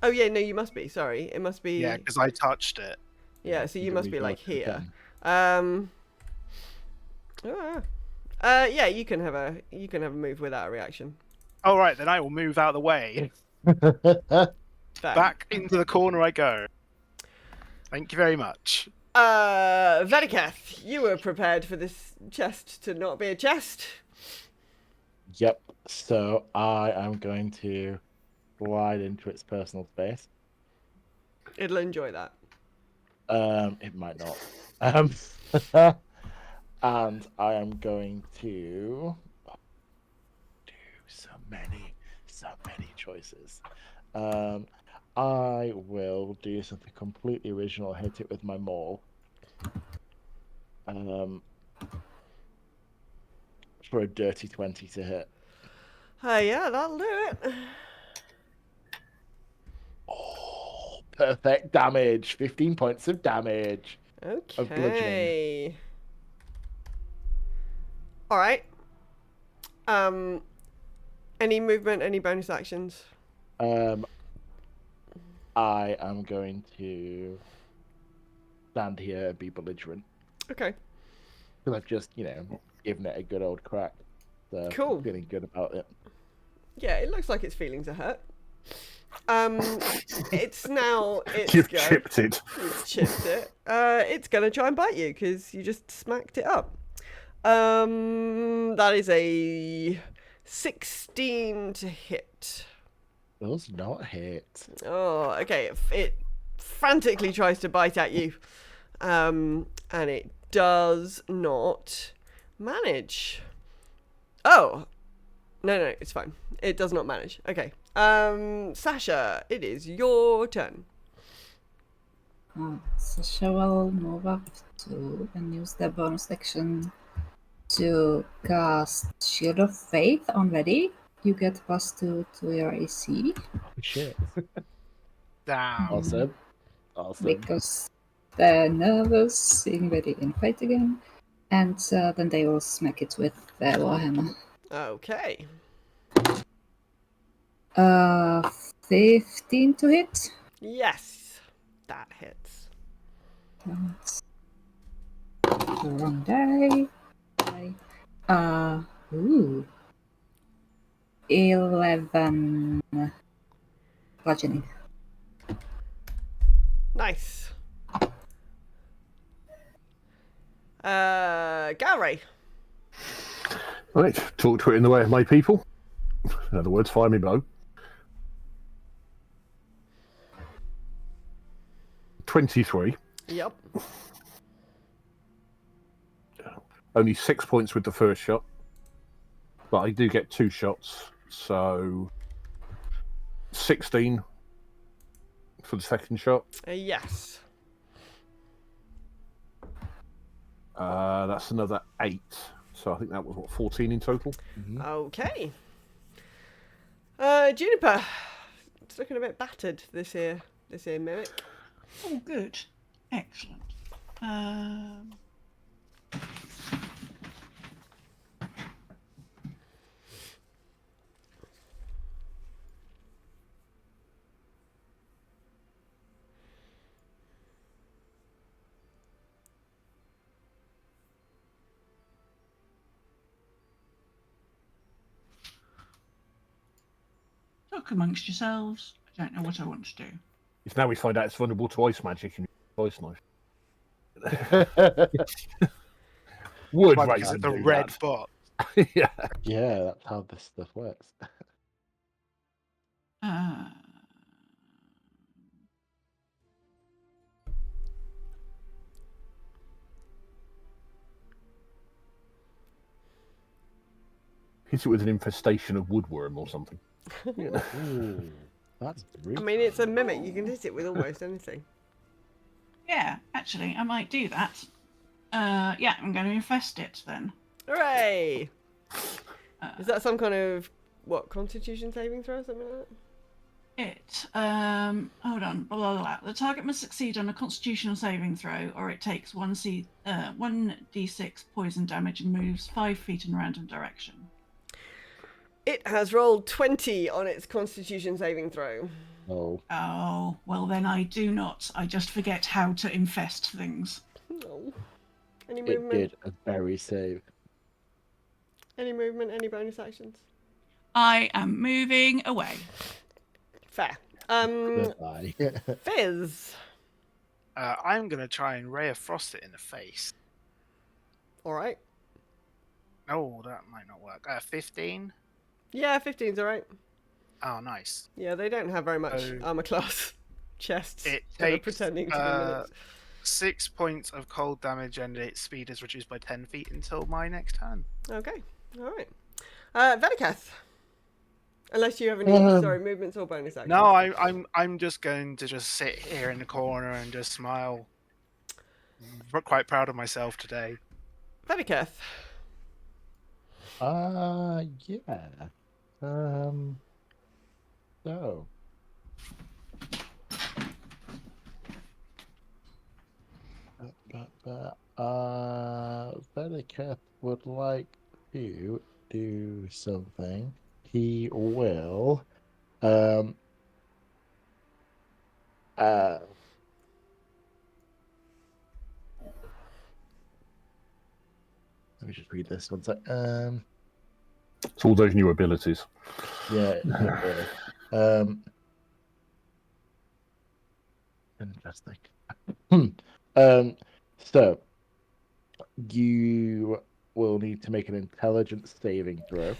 Oh yeah, no, you must be. Sorry, it must be. Yeah, because I touched it. Yeah, so you can must be redo like it here. again. Yeah, you can have a move without a reaction. All right, then I will move out of the way. Fair. Back into the corner I go. Thank you very much. Vedikath, you were prepared for this chest to not be a chest. Yep. So I am going to glide into its personal space. It'll enjoy that. It might not. And I am going to do so many choices. I will do something completely original. Hit it with my maul. For a dirty 20 to hit. Yeah, that'll do it. Oh, perfect damage. 15 points of damage. Of bludgeoning. Okay. All right. Any movement? Any bonus actions? I am going to stand here and be belligerent. Okay. Because I've just, given it a good old crack. So Cool. I'm feeling good about it. Yeah, it looks like its feelings are hurt. It's now. You've chipped it. You've chipped it. It's gonna try and bite you because you just smacked it up. That is a 16 to hit. Does not hit. Oh, okay. It frantically tries to bite at you, and it does not manage. Oh, no, it's fine. It does not manage. Okay. Sasha, it is your turn. Sasha will move up to and use their bonus action to cast Shield of Faith on Ready. You get +2 to your AC. Oh, shit. Down. Awesome. Because they're nervous, seeing Ready in fight again. And then they will smack it with their Warhammer. Okay. 15 to hit. Yes, that hits. That's the wrong die. 11 bludgeoning. Nice. Gary. Right, talk to it in the way of my people. In other words, fire me blow. 23. Yep. Only 6 points with the first shot. But I do get 2 shots, so 16 for the second shot. Yes. That's another 8. So I think that was, 14 in total? Mm-hmm. Okay. Juniper. It's looking a bit battered, this here mimic. Oh, good. Excellent. Talk amongst yourselves. I don't know what I want to do. If now we find out it's vulnerable to ice magic and ice knife. Would Like, raise is it the red bot? Yeah. Yeah, that's how this stuff works. Hit it with an infestation of woodworm or something. Yeah. Ooh, that's I brutal. mean, it's a mimic. You can hit it with almost anything. Yeah, actually, I might do that. Yeah, I'm going to infest it then. Hooray! Is that some kind of, Constitution saving throw or something like Hold on. Blah, blah, blah. The target must succeed on a Constitutional saving throw, or it takes 1d6 poison damage and moves 5 feet in a random direction. It has rolled 20 on its Constitution saving throw. Oh, Oh, well then I do not. I just forget how to infest things. No. Any it movement? did a very save. Any movement? Any bonus actions? I am moving away. Fair. Goodbye. Fizz. I'm going to try and Ray of Frost it in the face. All right. Oh, that might not work. 15? Yeah, 15's all right. Oh, nice. Yeah, they don't have very much So- armor class chests. It that are takes pretending to be minutes. 6 points of cold damage and its speed is reduced by 10 feet until my next turn. Okay. All right. Vedikath. Unless you have any movements or bonus actions. No, I'm just going to just sit here in the corner and just smile. I'm quite proud of myself today. Vedikath. Yeah. So. Veliketh would like to do something. He will. Let me just read this one sec. It's all those new abilities. Yeah. Interesting. So you will need to make an intelligence saving throw.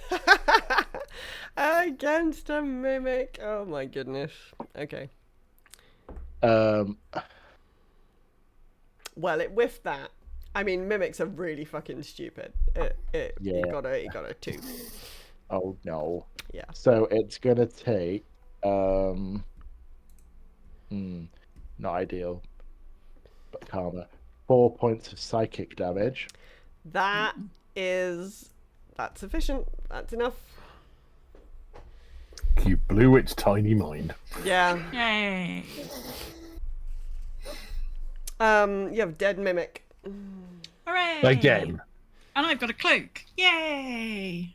Against a mimic. Oh my goodness. Okay. Um, Well, it whiffed that. I mean, mimics are really fucking stupid. It Yeah. got a 2. oh no. Yeah. So it's gonna take not ideal, but karma. 4 points of psychic damage. That's sufficient. That's enough. You blew its tiny mind. Yeah. Yay! You have dead mimic. Hooray! Again. And I've got a cloak. Yay!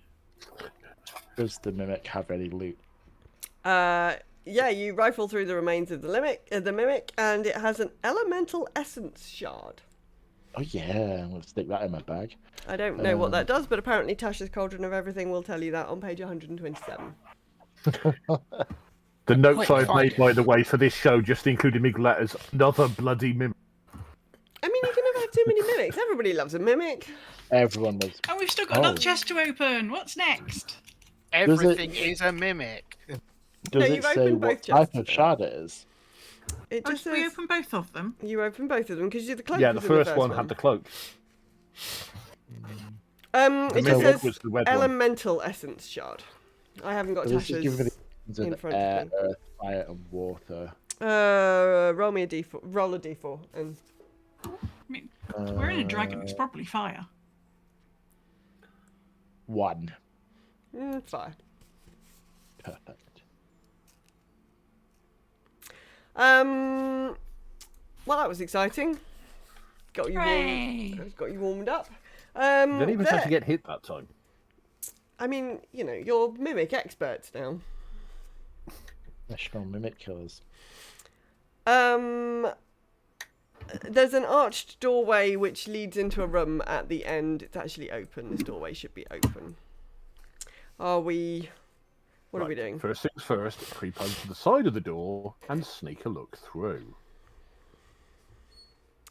Does the mimic have any loot? Yeah, you rifle through the remains of the mimic, and it has an elemental essence shard. Oh yeah, I'm gonna stick that in my bag. I don't know what that does, but apparently Tasha's Cauldron of Everything will tell you that on page 127. The notes Quite I've made, by the way, for this show just included big letters. Another bloody mimic. I mean, you can never have too many mimics. Everybody loves a mimic. Everyone was. And we've still got another chest to open. What's next? Everything is a mimic. Does you've it say opened what both type chests of then. shard it is? It Oh, just did we says open both of them? you open both of them because you're the cloak. Yeah, was the in first one had the cloak. It The just middle says was the red one. elemental essence shard. I haven't got So this is Tasha's giving me the in of front air, of me. earth, fire, and water. Roll me a d4. Roll a d4 and I mean, we're in a dragon. It's probably fire. 1. fire. Perfect. Well, that was exciting. Got you Hooray! warmed up. Didn't even there- have to get hit that time. I mean, you know, you're mimic experts now. National mimic killers. There's an arched doorway which leads into a room at the end. It's actually open. This doorway should be open. What are we doing? First things first, creep over to the side of the door and sneak a look through.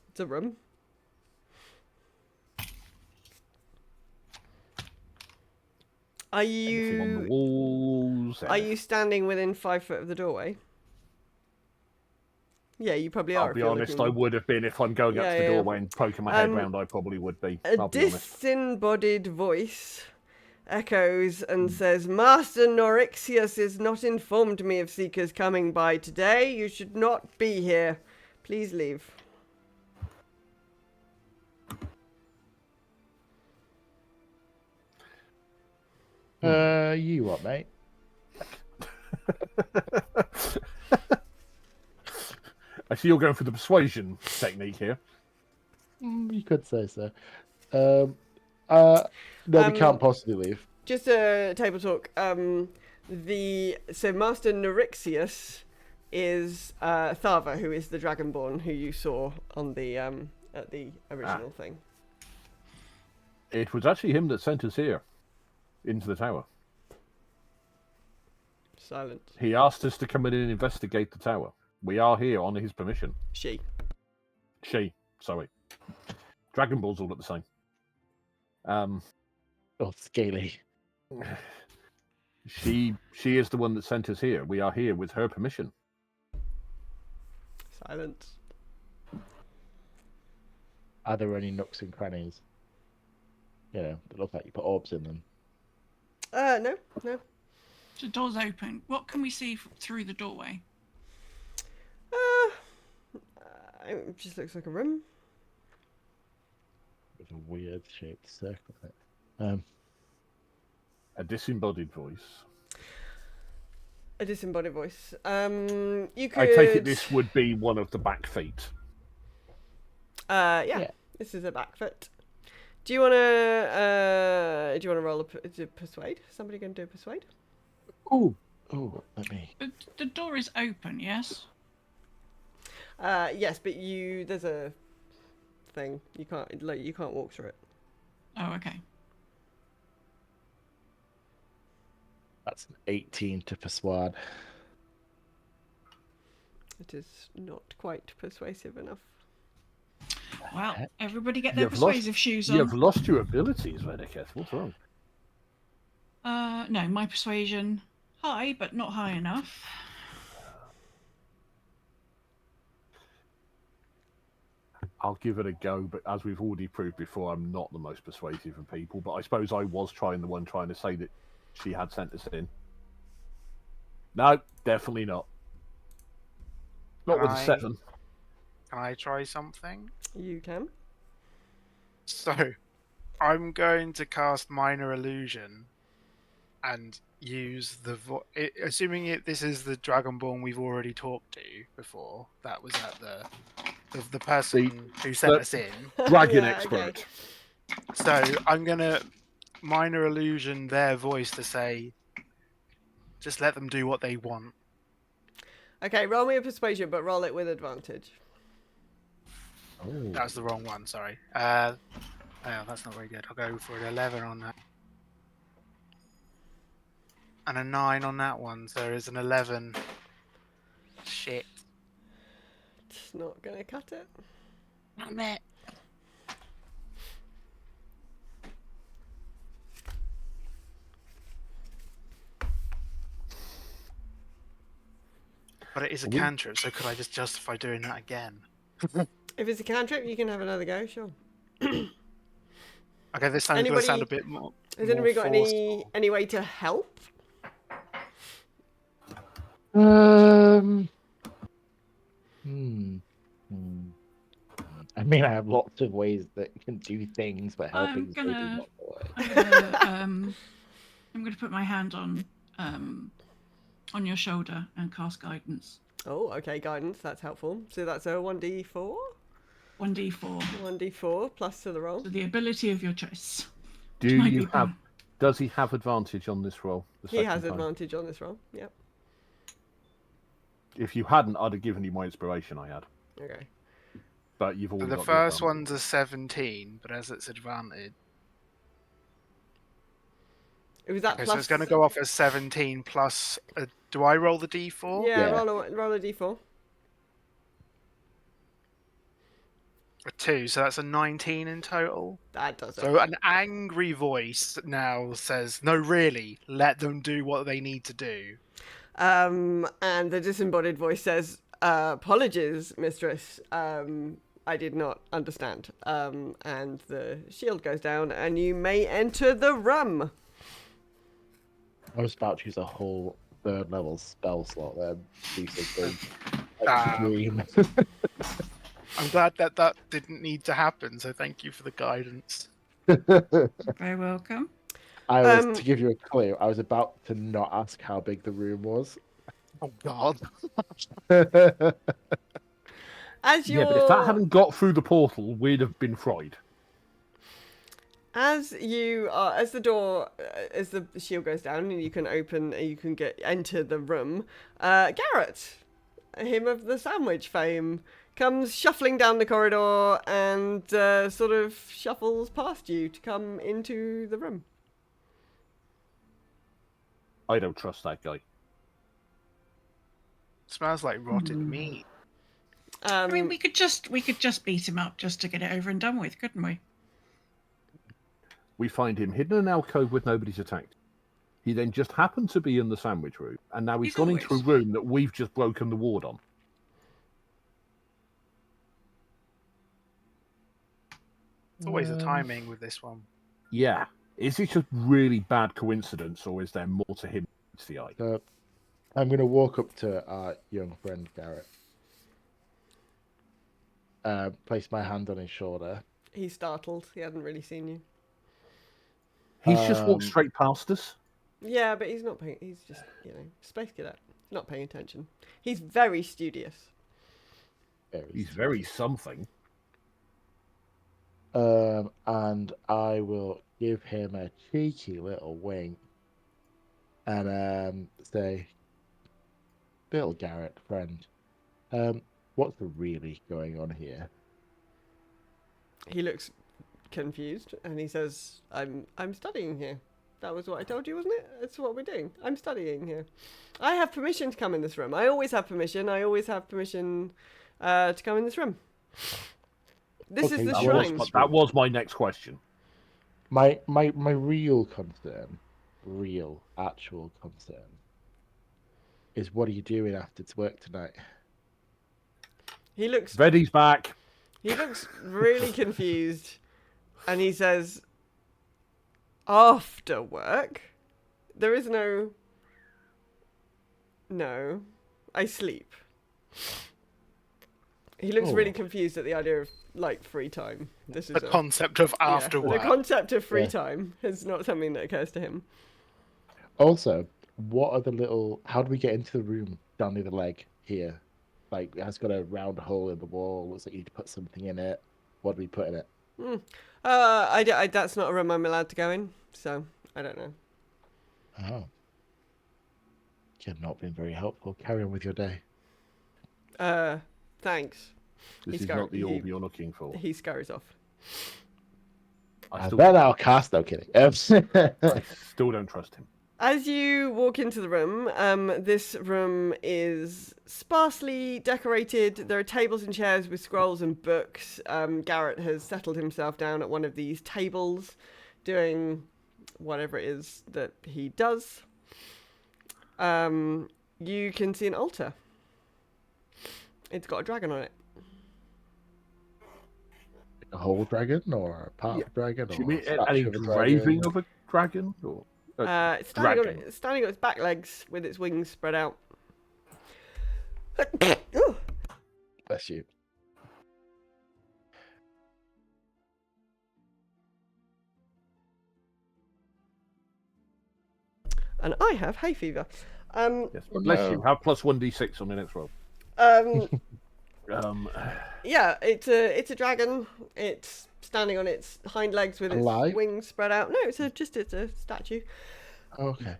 It's a room. Are Anything on the you walls? are you standing within 5 foot of the doorway? Yeah, you probably are. I'll be honest, I would have been if I'm going up Yeah, to the yeah. doorway and poking my head Um, round. I probably would be. A I'll be honest. disembodied voice echoes and says, Master Norixius has not informed me of seekers coming by today. You should not be here. Please leave. You what, mate? I see you're going for the persuasion technique here. You could say so. No, we can't possibly leave. Just a table talk. So Master Neurixius is Thava, who is the Dragonborn who you saw on the at the original thing. It was actually him that sent us here, into the tower. Silence. He asked us to come in and investigate the tower. We are here on his permission. She. Sorry. Dragon Ball's all look the same. Oh, scaly. She is the one that sent us here. We are here with her permission. Silence. Are there any nooks and crannies? You know, that look like you put orbs in them. No. The door's open. What can we see through the doorway? It just looks like a room. With a weird shaped circle in it. A disembodied voice. A disembodied voice. You could. I take it this would be one of the back feet. Yeah. This is a back foot. Do you wanna roll to persuade? Somebody gonna do a persuade? Oh, let me. The door is open, yes? Yes, but there's a thing you can't walk through it. Oh, okay. That's an 18 to persuade. It is not quite persuasive enough. Well, everybody get their persuasive shoes on. You've lost your abilities, Vedeketh. What's wrong? No, my persuasion high, but not high enough. I'll give it a go, but as we've already proved before, I'm not the most persuasive of people. But I suppose I was trying to say that she had sent us in. No, definitely not. Not with a 7. Can I try something? You can. So, I'm going to cast Minor Illusion and use the assuming this is the Dragonborn we've already talked to before. That was at the person who sent us in. Dragon Yeah, expert. okay. So I'm gonna Minor Illusion their voice to say, just let them do what they want. Okay, roll me a persuasion, but roll it with advantage. Oh. That was the wrong one. Sorry. Oh, that's not very good. I'll go for an 11 on that. And a 9 on that one, so there is an 11. Shit. It's not gonna cut it. Not it. But it is a cantrip, so could I just justify doing that again? If it's a cantrip, you can have another go, sure. Okay, this time's going to sound a bit more. Has more anybody got forceful. any way to help? I mean, I have lots of ways that you can do things, but helping is maybe not the way. I'm gonna put my hand on your shoulder and cast guidance. Oh, okay, guidance. That's helpful. So that's a 1d4. 1d4. 1d4 plus to the roll. So the ability of your choice. Does he have advantage on this roll? He has advantage on this roll. Yep. If you hadn't, I'd have given you my inspiration I had. Okay. But you've already The got first advantage. one's a 17, but as it's advantage. It was that Okay, plus. so it's going to go off as 17 plus. Do I roll the d4? Yeah, Yeah. roll a d4. A 2, so that's a 19 in total. That does it. So an angry voice now says, "No, really, let them do what they need to do." And the disembodied voice says, "Apologies, mistress. I did not understand." And the shield goes down, and you may enter the room. I was about to use a whole 3rd level spell slot there. Do something Damn. extreme. I'm glad that didn't need to happen. So thank you for the guidance. Very welcome. I was to give you a clue. I was about to not ask how big the room was, Oh God. As Yeah, but if that you're hadn't got through the portal, we'd have been fried. as you are as the door as the shield goes down and you can enter the room, Garrett, him of the sandwich fame, comes shuffling down the corridor and sort of shuffles past you to come into the room. I don't trust that guy. Smells like rotted meat. I mean, we could just beat him up just to get it over and done with, couldn't we? We find him hidden in an alcove with nobody's attacked. He then just happened to be in the sandwich room, and now he's He's gone into a always- room that we've just broken the ward on. It's always the timing with this one. Yeah. Is it just really bad coincidence, or is there more to him than meets the eye? So, I'm going to walk up to our young friend Garrett. Place my hand on his shoulder. He's startled. He hadn't really seen you. He's just walked straight past us. Yeah, but he's not paying. He's just, space cadet, not paying attention. He's very studious. He's very something. And I will give him a cheeky little wink and say, Bill Garrett, friend, what's really going on here? He looks confused and he says, I'm studying here. That was what I told you, wasn't it? That's what we're doing. I'm studying here. I have permission to come in this room. I always have permission. I always have permission to come in this room. This Okay, is the that shrine. That was my next question. My real concern, actual concern, is what are you doing after it's work tonight? He looks Veddy's back. really confused and he says, after work? There is no, I sleep. He looks really confused at the idea of, free time. This is The concept of after The work. concept of free time is not something that occurs to him. Also, what are the little... How do we get into the room down near the leg here? Like, it has got a round hole in the wall. Looks like you need to put something in it. What do we put in it? That's not a room I'm allowed to go in, so I don't know. Oh. You've not been very helpful. Carry on with your day. Thanks. This is not the orb you're looking for. He scurries off. I still, Bet I'll cast, though, kidding. I still don't trust him. As you walk into the room, this room is sparsely decorated. There are tables and chairs with scrolls and books. Garrett has settled himself down at one of these tables, doing whatever it is that he does. You can see an altar. It's got a dragon on it. A whole dragon or a part of a dragon? Do you or mean a statue any of a engraving dragon? of a dragon? Or It's standing on its back legs with its wings spread out. Ooh. Bless you. And I have hay fever. Yes, bless you. Have plus 1d6 on the next roll. Yeah, it's a dragon. It's standing on its hind legs with its Alive? wings spread out. No, it's a statue. Okay.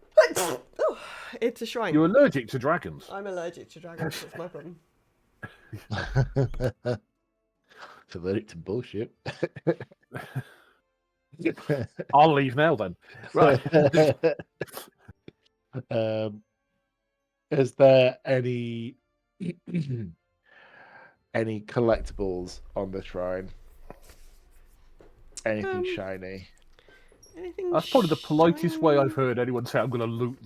Oh, it's a shrine. You're allergic to dragons. I'm allergic to dragons. That's my problem. It's allergic to bullshit. I'll leave now then. Right. Is there any any collectibles on the shrine? Anything shiny? Anything That's probably the politest way shiny? I've heard anyone say I'm going to loot.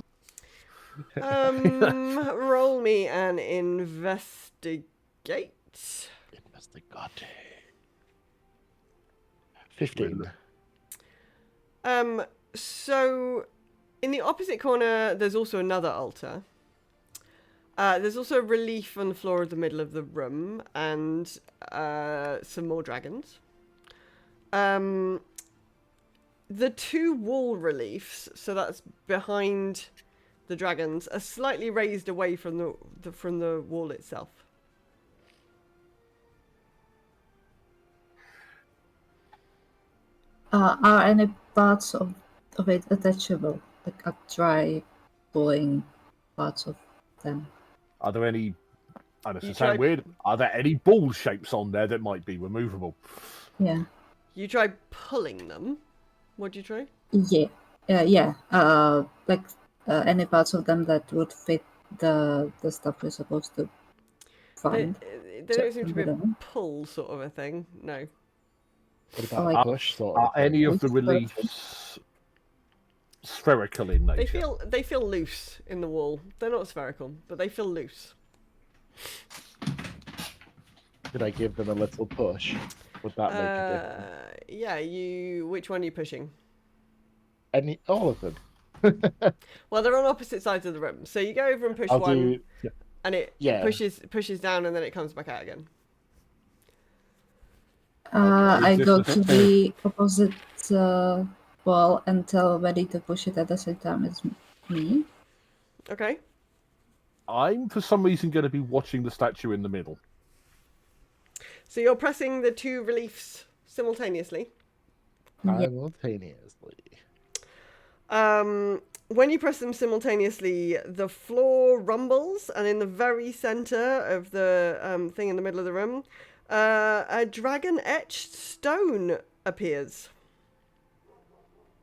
Roll me an investigate. Investigate. 15. So in the opposite corner, there's also another altar. There's also a relief on the floor of the middle of the room and some more dragons. The two wall reliefs, so that's behind the dragons are slightly raised away from the wall itself. Are any parts of it attachable? Like a dry pulling parts of them? Are there any? I know You this sound tried- weird. Are there any ball shapes on there that might be removable? Yeah. You try pulling them. What'd you try? Yeah. Yeah. Like any parts of them that would fit the stuff we're supposed to They, find. they don't seem to be a Them. pull sort of a thing. No. What about Like- a push sort Are of thing? any of the Push sort of reliefs spherical in nature? They feel loose in the wall. They're not spherical, but they feel loose. Could I give them a little push? Would that make a difference? Yeah. Which one are you pushing? All of them. Well, they're on opposite sides of the room. So you go over and push I'll one, do. and it Yeah. pushes down, and then it comes back out again. I Is go this to the opposite wall and tell Betty to push it at the same time as me. Okay. I'm for some reason going to be watching the statue in the middle. So you're pressing the two reliefs simultaneously. Simultaneously. When you press them simultaneously, the floor rumbles, and in the very center of the thing in the middle of the room, a dragon-etched stone appears.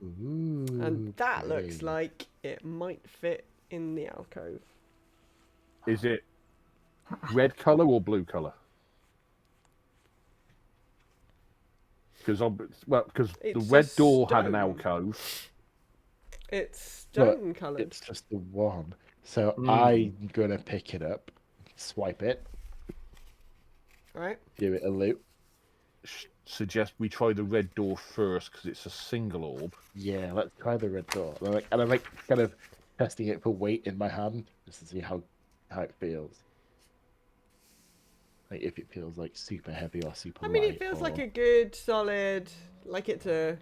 Ooh, And that looks pretty. like it might fit in the alcove. Is it red color or blue color? Because the It's red a door had an stone. alcove. It's But stone coloured. It's just the one. So Mm. I'm gonna pick it up, swipe it, Right? give it a loop. Suggest we try the red door first because it's a single orb. Yeah, let's try the red door. And I'm like kind of testing it for weight in my hand just to see how it feels. Like if it feels like super heavy or super I mean, light. it feels like or- a good, solid, like it's a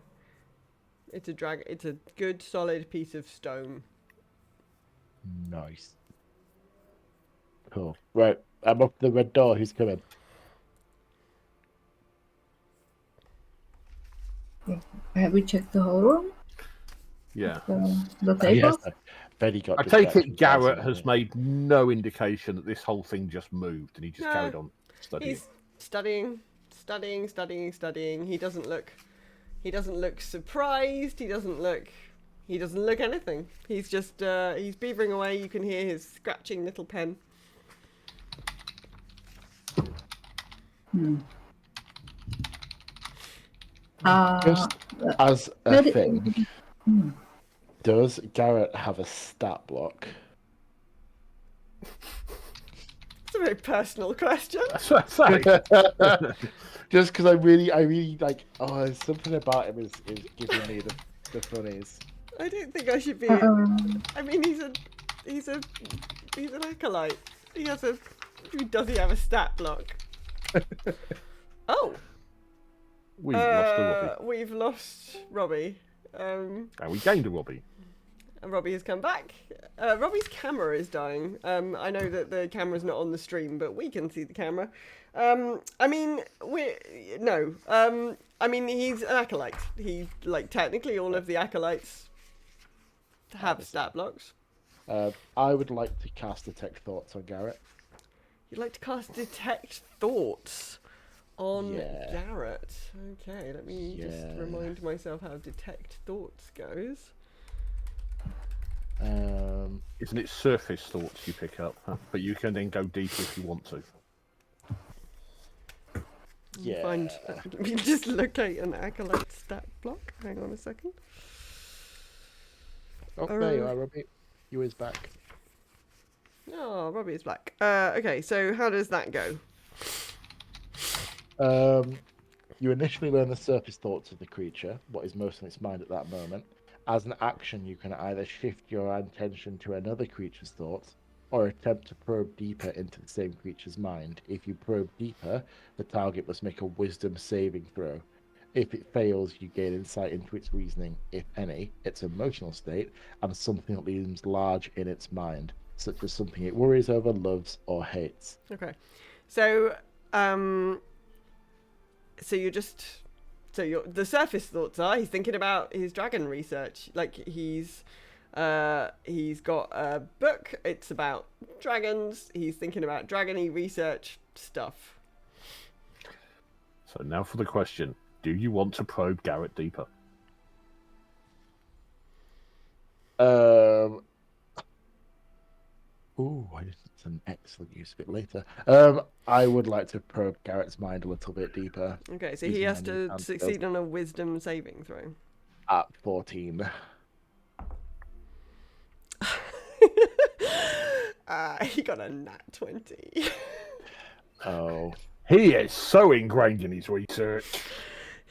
good, solid piece of stone. Nice. Cool. Right, I'm up the red door. Who's coming? Have we checked the whole room? Yeah. The table? Yes, Betty got I take distracted it by Garrett something. has made no indication that this whole thing just moved and he just No. carried on studying. He's studying. He doesn't look surprised. He doesn't look anything. He's just he's beavering away. You can hear his scratching little pen. Just as a Betty- thing, does Garrett have a stat block? It's a very personal question. That's what I say. Just because I really like. Oh, there's something about him is giving me the funnies. I don't think I should be. Um, I mean, he's an acolyte. Does he have a stat block? Oh, We lost a Robbie. we've lost Robbie. And we gained a Robbie. And Robbie has come back. Robbie's camera is dying. I know that the camera's not on the stream, but we can see the camera. I mean, I mean, he's an acolyte. Technically all of the acolytes have stat blocks. I would like to cast Detect Thoughts on Garrett. You'd like to cast Detect Thoughts on Yeah. Garrett. Okay, let me just Yeah. remind myself how Detect Thoughts goes. Isn't it surface thoughts you pick up? Huh? But you can then go deeper if you want to. Yeah. Let me just locate an acolyte stat block. Hang on a second. Oh, there you are, Robbie. You is back. Oh, Robbie is back. Okay, so how does that go? You initially learn the surface thoughts of the creature, what is most on its mind at that moment. As an action, you can either shift your attention to another creature's thoughts, or attempt to probe deeper into the same creature's mind. If you probe deeper, the target must make a wisdom saving throw. If it fails, you gain insight into its reasoning, if any, its emotional state, and something that looms large in its mind, such as something it worries over, loves, or hates. Okay. So, so you're just, so you're, the surface thoughts are he's thinking about his dragon research. Like he's got a book. It's about dragons. He's thinking about dragony research stuff. So now for the question: do you want to probe Garrett deeper? It's an excellent use of it later. I would like to probe Garrett's mind a little bit deeper. Okay, so Using he has my new to hand succeed skills. on a wisdom saving throw. At 14. He got a nat 20. Oh. He is so ingrained in his research.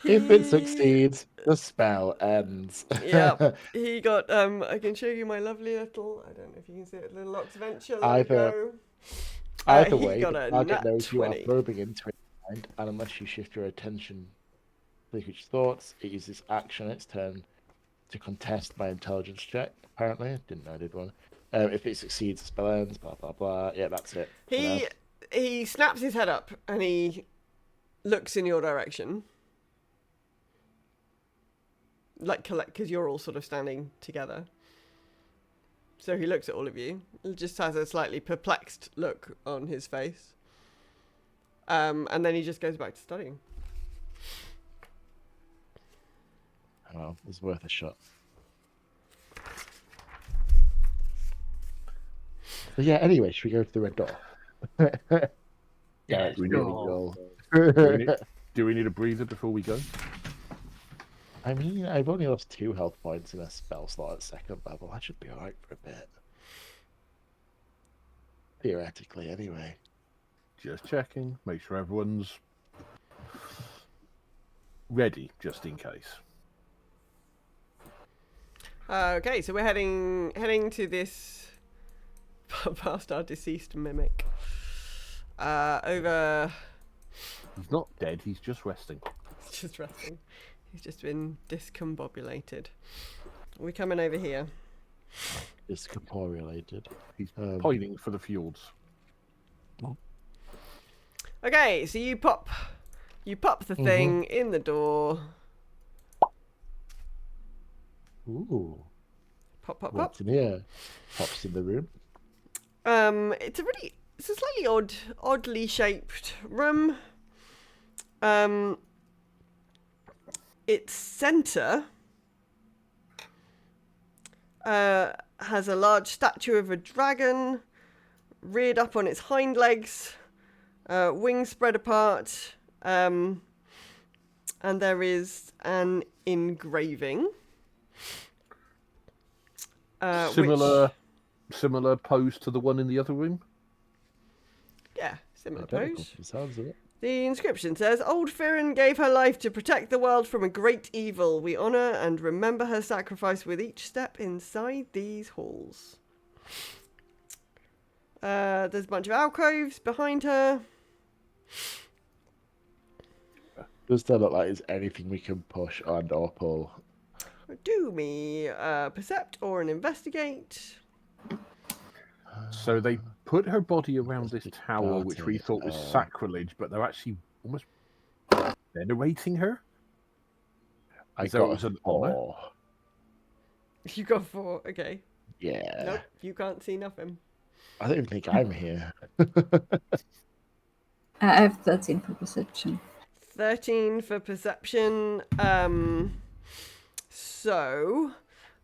If it succeeds, the spell ends. Yeah, he got. I can show you my lovely little. I don't know if you can see it. Little Ox venture. Let it go. Either he way, got the a target nat knows you are 20. probing into its mind, and unless you shift your attention to its thoughts, it uses action its turn to contest my intelligence check. Apparently, I didn't know I did one. If it succeeds, the spell ends. Blah blah blah. Yeah, that's it. He snaps his head up and he looks in your direction. Like collect, because you're all sort of standing together. So he looks at all of you. He just has a slightly perplexed look on his face. And then he just goes back to studying. Well, it's worth a shot. But yeah, anyway, should we go to the red door? Yeah, it's really sure. cool. Do we need a breather before we go? I mean, I've only lost 2 health points in a spell slot at 2nd level. I should be alright for a bit. Theoretically, anyway. Just checking. Make sure everyone's ready, just in case. Okay, so we're heading to this past our deceased mimic. Over. He's not dead. He's just resting. He's just resting. He's just been discombobulated. We're coming over here. Discorporealated. He's pining for the fjords. Okay, so you pop the thing in the door. Ooh. Pop, pop, pop. What's in here? Pops in the room. It's a slightly oddly shaped room. Its center has a large statue of a dragon reared up on its hind legs, wings spread apart, and there is an engraving. Similar pose to the one in the other room. Yeah, similar Identical pose. to the sounds of it. The inscription says, "Old Firin gave her life to protect the world from a great evil. We honor and remember her sacrifice with each step inside these halls." There's a bunch of alcoves behind her. Does that look like there's anything we can push and or pull? Do me percept or an investigate. So they put her body around this tower, which we thought was sacrilege, but they're actually almost venerating her. I As though it got was an a 4. honour. You got 4. Okay. Yeah. Nope. You can't see nothing. I don't think I'm here. I have 13 for perception. 13 for perception. So,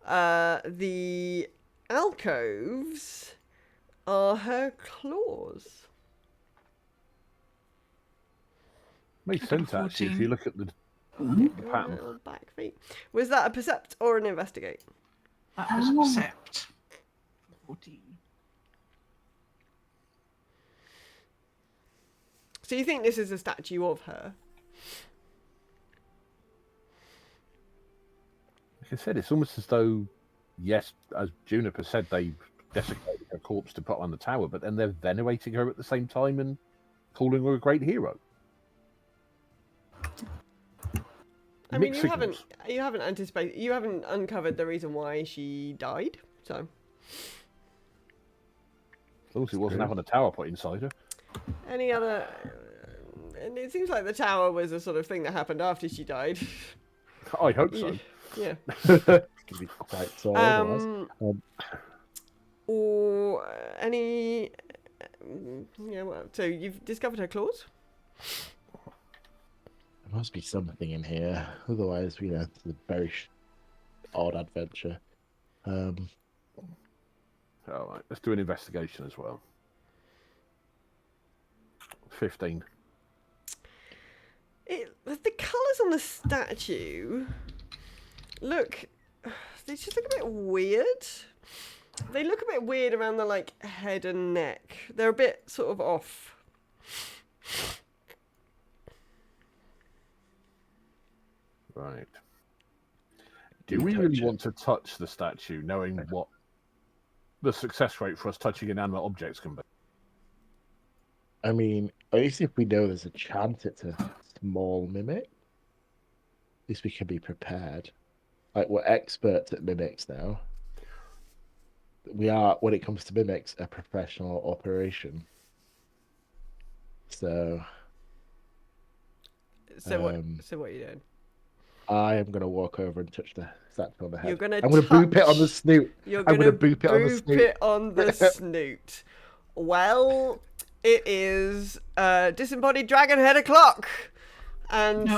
the alcoves are her claws. Makes sense, actually, if 14. you look at the pattern. Little back feet. Was that a percept or an investigate? That was a percept. 14. So you think this is a statue of her? Like I said, it's almost as though, yes, as Juniper said, they desecrated her corpse to put on the tower, but then they're venerating her at the same time and calling her a great hero. I mean, Mixed signals. you haven't uncovered the reason why she died. So As long as he wasn't having a tower put inside her. any other, and it seems like the tower was a sort of thing that happened after she died. I hope so. Yeah. Can be quite so otherwise. Or any. Yeah. Well, so you've discovered her claws. There must be something in here. Otherwise, it's a very odd adventure. All right, let's do an investigation as well. 15. The colours on the statue look. They just look a bit weird. They look a bit weird around the head and neck. They're a bit sort of off. Right. Do we really want to touch the statue, knowing what the success rate for us touching inanimate objects can be? I mean, at least if we know there's a chance it's a small mimic, at least we can be prepared. Like, we're experts at mimics now. We are, when it comes to mimics, a professional operation. So what? So what are you doing? I am gonna walk over and touch the statue on the head. You're gonna. I'm gonna boop it on the snoot. You're I'm gonna boop it on the snoot. it on the snoot. Well, it is disembodied dragon head o'clock, and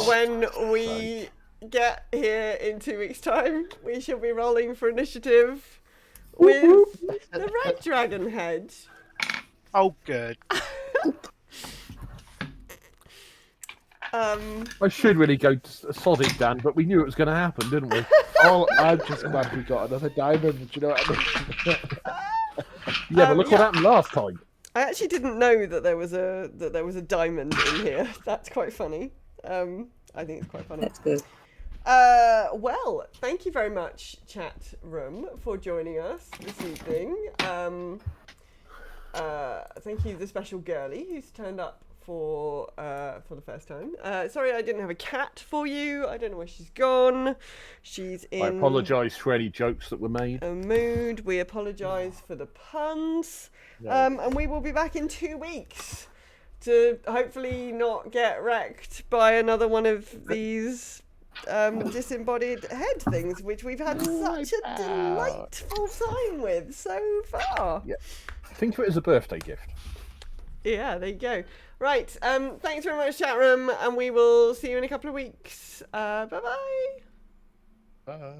when we get here in 2 weeks' time, we shall be rolling for initiative with the red dragon head. Oh, good. I should really go sod it, Dan, but we knew it was going to happen, didn't we? Oh, I'm just glad we got another diamond. Do you know what I mean? Yeah, but look what happened last time. I actually didn't know that there was a diamond in here. That's quite funny. I think it's quite funny. That's good. Well, thank you very much, chat room, for joining us this evening. Thank you, the special girly who's turned up for the first time. Sorry, I didn't have a cat for you. I don't know where she's gone. She's in. I apologise for any jokes that were made. A mood. We apologise for the puns. No. And we will be back in 2 weeks to hopefully not get wrecked by another one of these disembodied head things, which we've had such a delightful time with so far. Yeah. Think of it as a birthday gift. Yeah, there you go. Right, thanks very much, chat room, and we will see you in a couple of weeks. Bye-bye. Bye.